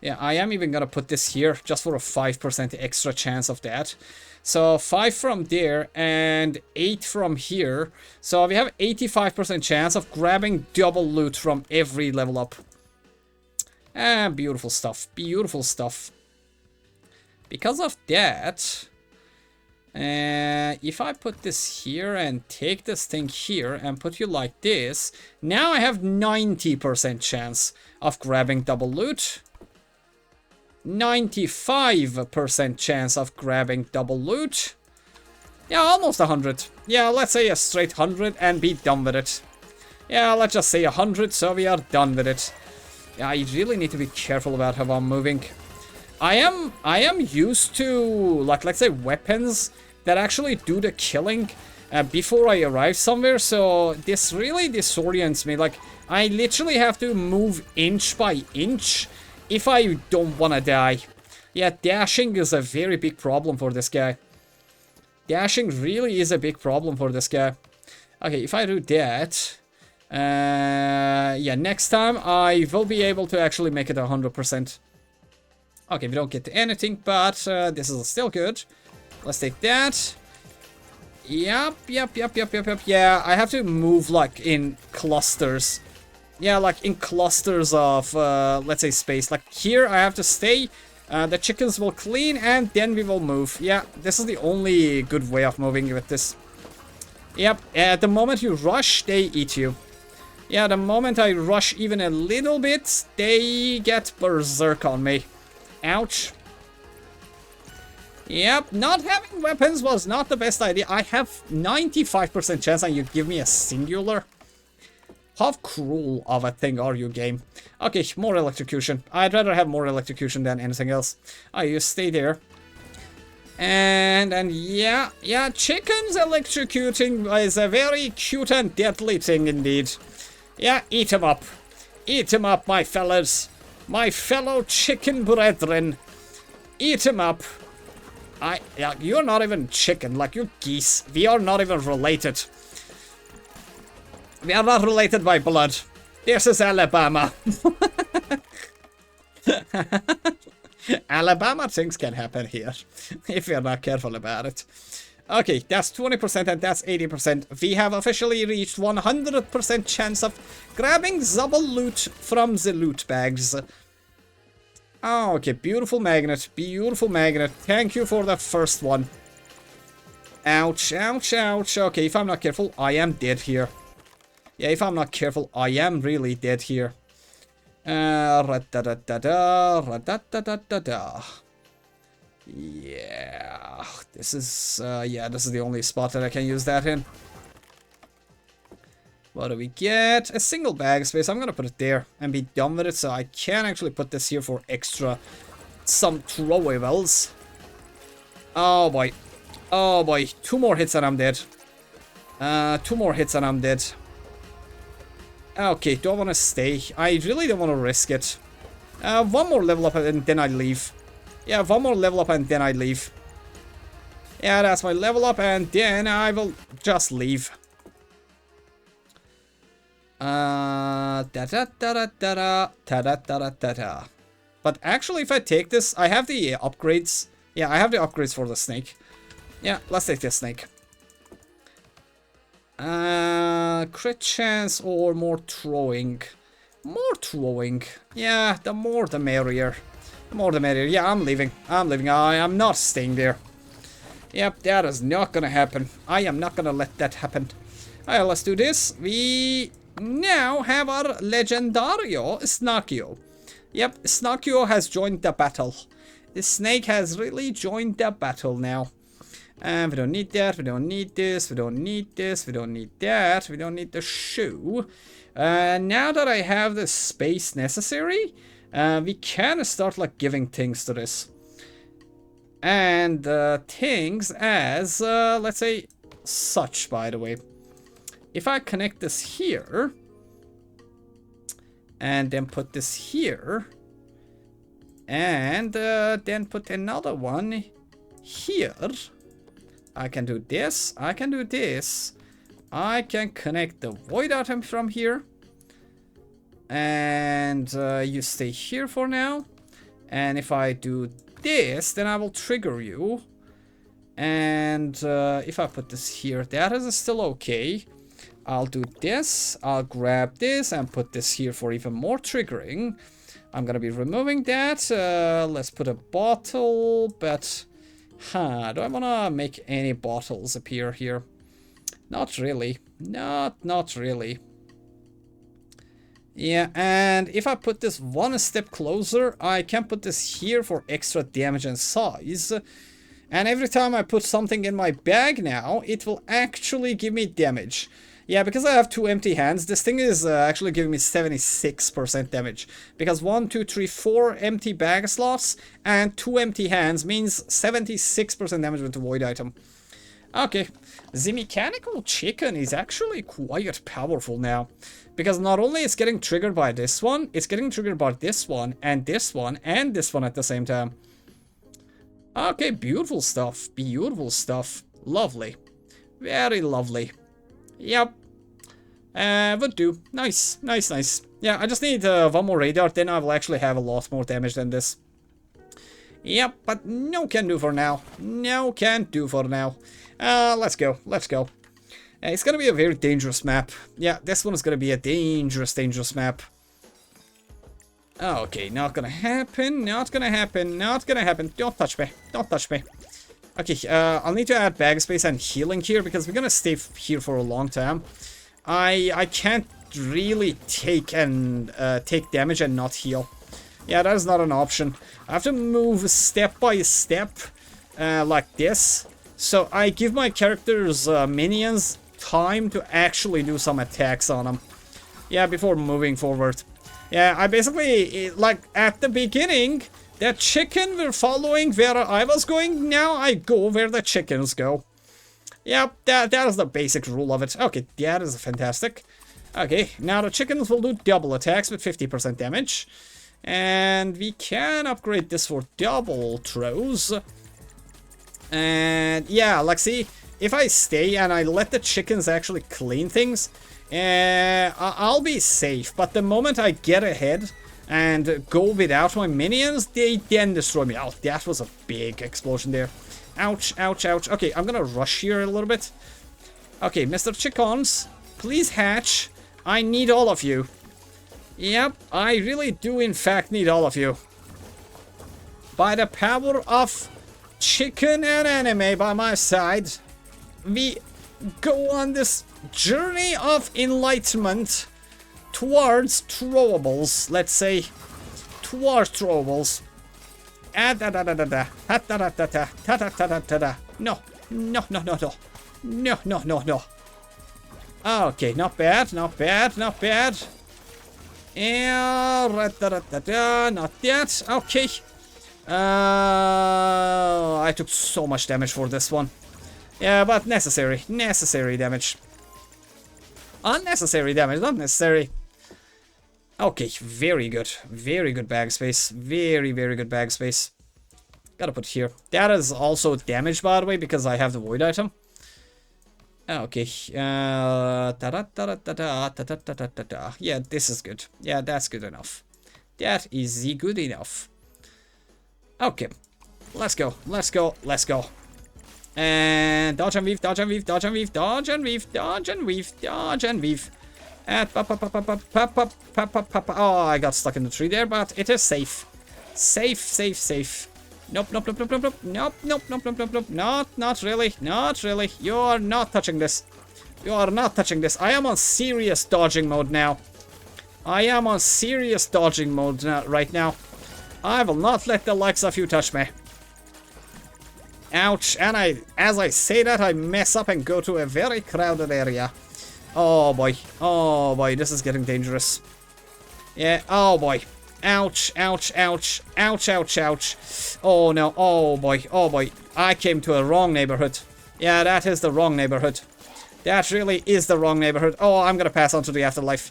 Yeah, I am even gonna put this here just for a 5% extra chance of that. So 5 from there and 8 from here. So we have 85% chance of grabbing double loot from every level up. And beautiful stuff, beautiful stuff. Because of that, if I put this here and take this thing here and put you like this, now I have 90% chance of grabbing double loot. 95% chance of grabbing double loot. Yeah, almost 100. Yeah, let's say a straight 100 and be done with it. Yeah, let's just say 100, so we are done with it. Yeah, I really need to be careful about how I'm moving. I am used to, like, let's say weapons that actually do the killing before I arrive somewhere, so this really disorients me. Like, I literally have to move inch by inch if I don't want to die. Yeah, dashing is a very big problem for this guy. Dashing really is a big problem for this guy. Okay, if I do that, yeah, next time I will be able to actually make it 100%. Okay, we don't get anything, but this is still good. Let's take that. Yep. Yeah, I have to move like in clusters. Yeah, like in clusters of, let's say, space. Like here, I have to stay. The chickens will clean, and then we will move. Yeah, this is the only good way of moving with this. Yep, at the moment you rush, they eat you. Yeah, the moment I rush even a little bit, they get berserk on me. Ouch. Yep, not having weapons was not the best idea. I have 95% chance and you give me a singular. How cruel of a thing are you, game? Okay, more electrocution. I'd rather have more electrocution than anything else. Oh, you stay there. And yeah, chickens electrocuting is a very cute and deadly thing indeed. Yeah, eat 'em up. Eat 'em up, my fellas. My fellow chicken brethren. Eat 'em up. Yeah, you're not even chicken, like you're geese. We are not even related. We are not related by blood. This is Alabama. Alabama things can happen here if you're not careful about it. Okay, that's 20% and that's 80%. We have officially reached 100% chance of grabbing double loot from the loot bags. Oh, okay, beautiful magnet, beautiful magnet. Thank you for the first one. Ouch, ouch, ouch. Okay, if I'm not careful, I am dead here. Yeah, if I'm not careful, I am really dead here. Yeah, this is the only spot that I can use that in. What do we get? A single bag space. I'm gonna put it there and be done with it, so I can actually put this here for extra some throwables. Oh boy. Oh boy. 2 more hits and I'm dead. 2 more hits and I'm dead. Okay, do I want to stay? I really don't want to risk it. 1 more level up and then I leave. Yeah, 1 more level up and then I leave. Yeah, that's my level up and then I will just leave. But actually, if I take this, I have the upgrades. Yeah, I have the upgrades for the snake. Yeah, let's take this snake. Crit chance or more throwing? More throwing. Yeah, the more the merrier. The more the merrier. Yeah, I'm leaving. I'm leaving. I am not staying there. Yep, that is not gonna happen. I am not gonna let that happen. Alright, let's do this. We now have our legendario Snarkio. Yep, Snarkio has joined the battle. The snake has really joined the battle now. And we don't need that, we don't need this, we don't need this, we don't need that, we don't need the shoe. Now that I have the space necessary, we can start like giving things to this. And things as, let's say, such, by the way. If I connect this here, and then put this here, and then put another one here, I can do this, I can do this, I can connect the void item from here, and you stay here for now, and if I do this, then I will trigger you, and if I put this here, that is still okay. I'll do this, I'll grab this and put this here for even more triggering. I'm gonna be removing that. Let's put a bottle, but do I wanna make any bottles appear here? Not really. Not really. Yeah, and if I put this one step closer, I can put this here for extra damage and size. And every time I put something in my bag now, it will actually give me damage. Yeah, because I have 2 empty hands, this thing is actually giving me 76% damage. Because 1, 2, 3, 4 empty bag slots and 2 empty hands means 76% damage with the void item. Okay, the mechanical chicken is actually quite powerful now. Because not only it's getting triggered by this one, it's getting triggered by this one, and this one, and this one at the same time. Okay, beautiful stuff, beautiful stuff. Lovely. Very lovely. Yep. Would do. Nice, nice, nice. Yeah, I just need one more radar, then I will actually have a lot more damage than this. Yep, but no can do for now. No can do for now. Let's go, let's go. It's gonna be a very dangerous map. Yeah, this one is gonna be a dangerous map. Okay, not gonna happen, not gonna happen, not gonna happen. Don't touch me, don't touch me. Okay, I'll need to add bag space and healing here because we're gonna stay here for a long time. I can't really take damage and not heal. Yeah, that is not an option. I have to move step by step, like this. So I give my characters minions time to actually do some attacks on them. Yeah, before moving forward. Yeah, I basically, like at the beginning, the chicken were following where I was going. Now I go where the chickens go. Yep, that is the basic rule of it. Okay, that is fantastic. Okay, now the chickens will do double attacks with 50% damage. And we can upgrade this for double throws. And yeah, like see, if I stay and I let the chickens actually clean things, I'll be safe. But the moment I get ahead and go without my minions, they then destroy me. Oh, that was a big explosion there. Ouch, ouch, ouch. Okay, I'm gonna rush here a little bit. Okay, Mr. Chickens, please hatch. I need all of you. Yep, I really do in fact need all of you. By the power of chicken and anime by my side, we go on this journey of enlightenment towards throwables, let's say. Towards throwables. No, no, no, no, no. No, no, no, no. Okay, not bad, not bad, not bad. Yeah, not that. Okay. I took so much damage for this one. Yeah, but necessary. Necessary damage. Unnecessary damage, not necessary. Okay, very good. Very good bag space. Very, very good bag space. Gotta put here. That is also damage, by the way, because I have the void item. Okay. Yeah, this is good. Yeah, that's good enough. That is good enough. Okay. Let's go. Let's go. Let's go. And dodge and weave, dodge and weave, dodge and weave, dodge and weave, dodge and weave, dodge and weave. And oh, I got stuck in the tree there, but it is safe. Safe, safe, safe. Nope, nope, nope, nope, nope, nope, nope, nope, nope, nope, nope, not really, not really. You're not touching this. You are not touching this. I am on serious dodging mode now. I am on serious dodging mode right now. I will not let the likes of you touch me. Ouch. And as I say that, I mess up and go to a very crowded area. Oh boy. Oh boy, this is getting dangerous. Yeah, oh boy. Ouch, ouch, ouch. Ouch, ouch, ouch. Oh no, oh boy, oh boy. I came to a wrong neighborhood. Yeah, that is the wrong neighborhood. That really is the wrong neighborhood. Oh, I'm gonna pass on to the afterlife.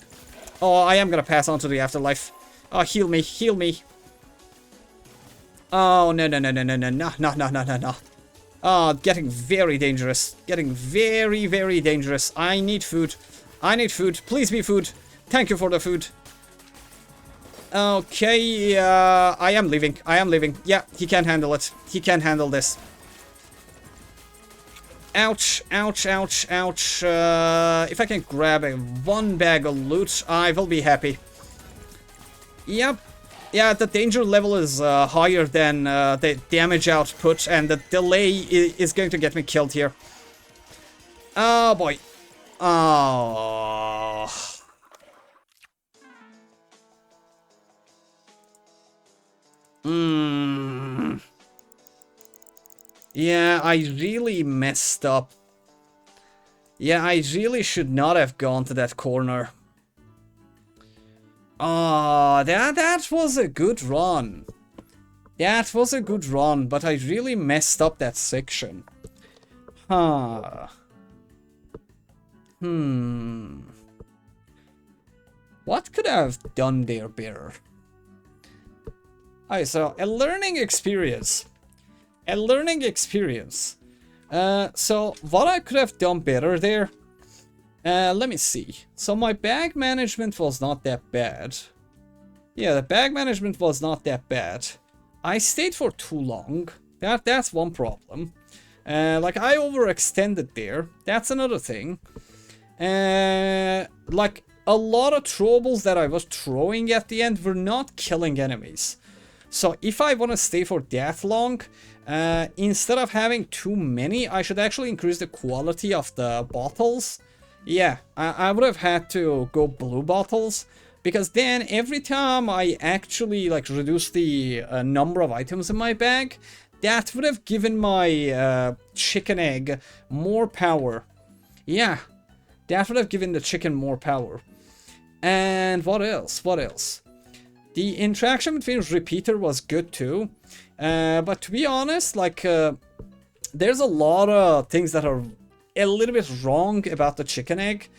Oh, I am gonna pass on to the afterlife. Oh, heal me, heal me. Oh, no, no, no, no, no, no, no, no, no, no, no, no. Oh, getting very dangerous. Getting very, very dangerous. I need food. I need food. Please be food. Thank you for the food. Okay, I am leaving. I am leaving. Yeah, he can't handle it. He can't handle this. Ouch, ouch, ouch, ouch. If I can grab one bag of loot, I will be happy. Yep. Yeah, the danger level is higher than the damage output, and the delay is going to get me killed here. Oh, boy. Oh. Yeah, I really messed up. Yeah, I really should not have gone to that corner. Oh, that was a good run. That was a good run, but I really messed up that section. Huh. What could I have done there better? Alright, so a learning experience. A learning experience. So what I could have done better there. Let me see. So my bag management was not that bad. Yeah, the bag management was not that bad. I stayed for too long. That's one problem. Like I overextended there. That's another thing. Like a lot of troubles that I was throwing at the end were not killing enemies. So if I want to stay for that long, instead of having too many, I should actually increase the quality of the bottles. Yeah, I would have had to go blue bottles, because then every time I actually like reduce the number of items in my bag, that would have given my chicken egg more power. Yeah, that would have given the chicken more power. And what else? What else? The interaction between repeater was good too. But to be honest, like there's a lot of things that are a little bit wrong about the chicken egg.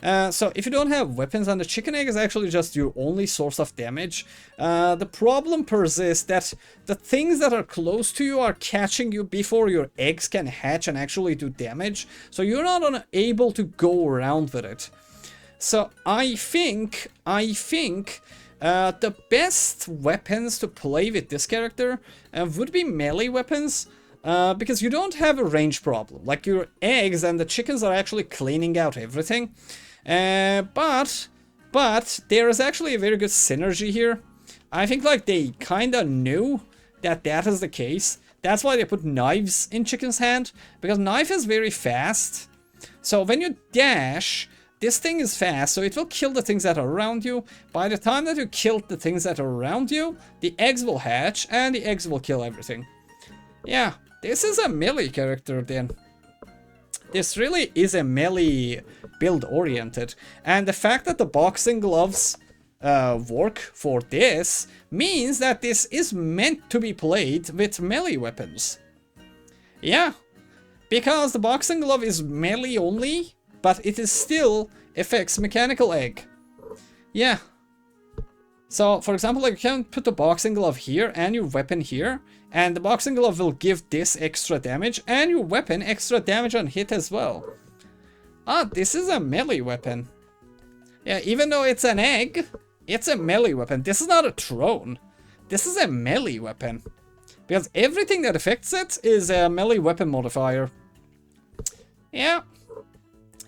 So if you don't have weapons, and the chicken egg is actually just your only source of damage, the problem persists that the things that are close to you are catching you before your eggs can hatch and actually do damage. So you're not able to go around with it. So I think the best weapons to play with this character would be melee weapons. Because you don't have a range problem. Like your eggs and the chickens are actually cleaning out everything. But there is actually a very good synergy here. I think like they kind of knew that that is the case. That's why they put knives in chicken's hand. Because knife is very fast. So when you dash, this thing is fast, so it will kill the things that are around you. By the time that you kill the things that are around you, the eggs will hatch and the eggs will kill everything. Yeah. This is a melee character then. This really is a melee build oriented. And the fact that the boxing gloves work for this means that this is meant to be played with melee weapons. Yeah. Because the boxing glove is melee only, but it is still affects mechanical egg. Yeah. So, for example, like you can put the boxing glove here and your weapon here, and the boxing glove will give this extra damage, and your weapon extra damage on hit as well. Ah, this is a melee weapon. Yeah, even though it's an egg, it's a melee weapon. This is not a throne. This is a melee weapon. Because everything that affects it is a melee weapon modifier. Yeah.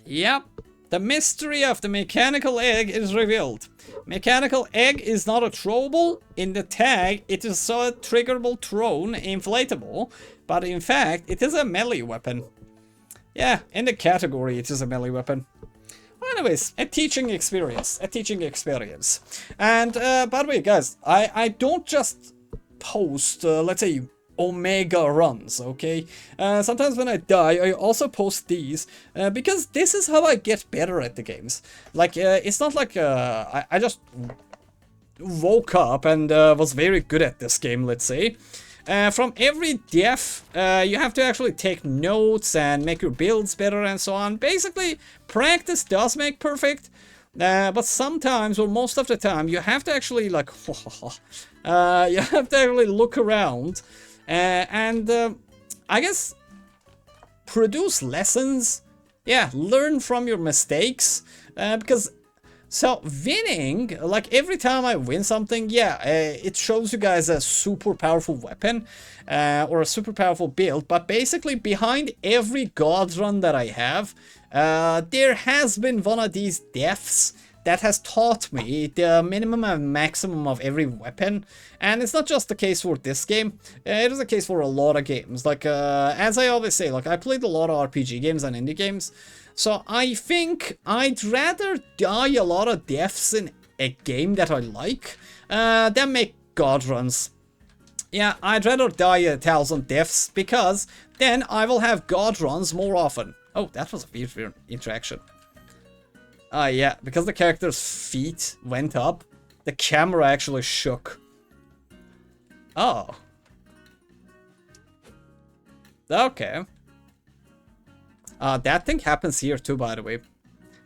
Yep. The mystery of the mechanical egg is revealed. Mechanical egg is not a throwable. In the tag, it is a triggerable thrown, inflatable, but in fact, it is a melee weapon. Yeah, in the category, it is a melee weapon. Anyways, a teaching experience. A teaching experience. And, by the way, guys, I don't just post, let's say, omega runs, okay? Sometimes when I die, I also post these, because this is how I get better at the games. Like, it's not like I just woke up and was very good at this game, let's say. From every death, you have to actually take notes and make your builds better and so on. Basically, practice does make perfect. But sometimes, or most of the time, you have to actually, like, you have to actually look around and I guess produce lessons. Yeah, learn from your mistakes, because so winning, like every time I win something, yeah, it shows you guys a super powerful weapon or a super powerful build, but basically behind every god run that I have, there has been one of these deaths that has taught me the minimum and maximum of every weapon. And it's not just the case for this game, it is the case for a lot of games. Like, as I always say, like, I played a lot of RPG games and indie games, so I think I'd rather die a lot of deaths in a game that I like than make god runs. Yeah, I'd rather die 1,000 deaths, because then I will have god runs more often. Oh, that was a weird interaction. Yeah, because the character's feet went up, the camera actually shook. Oh. Okay. That thing happens here too, by the way.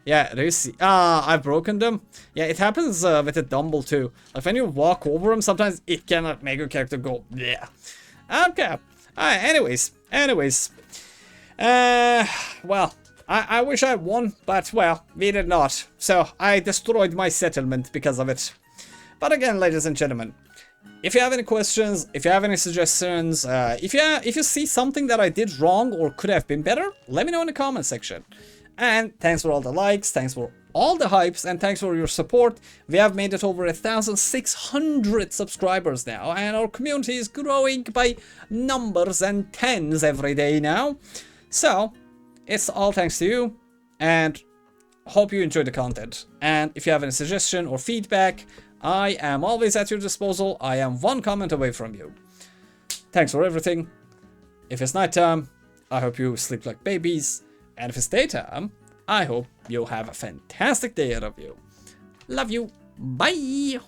Yeah, there's... I've broken them. Yeah, it happens with a dumbbell too. Like, when you walk over them, sometimes it cannot make your character go, yeah. Okay. Anyways. Well, I wish I won, but, well, we did not. So, I destroyed my settlement because of it. But again, ladies and gentlemen, if you have any questions, if you have any suggestions, if you see something that I did wrong or could have been better, let me know in the comment section. And thanks for all the likes, thanks for all the hypes, and thanks for your support. We have made it over 1,600 subscribers now, and our community is growing by numbers and tens every day now. So, it's all thanks to you, and hope you enjoyed the content. And if you have any suggestion or feedback, I am always at your disposal. I am one comment away from you. Thanks for everything. If it's nighttime, I hope you sleep like babies. And if it's daytime, I hope you have a fantastic day ahead of you. Love you. Bye.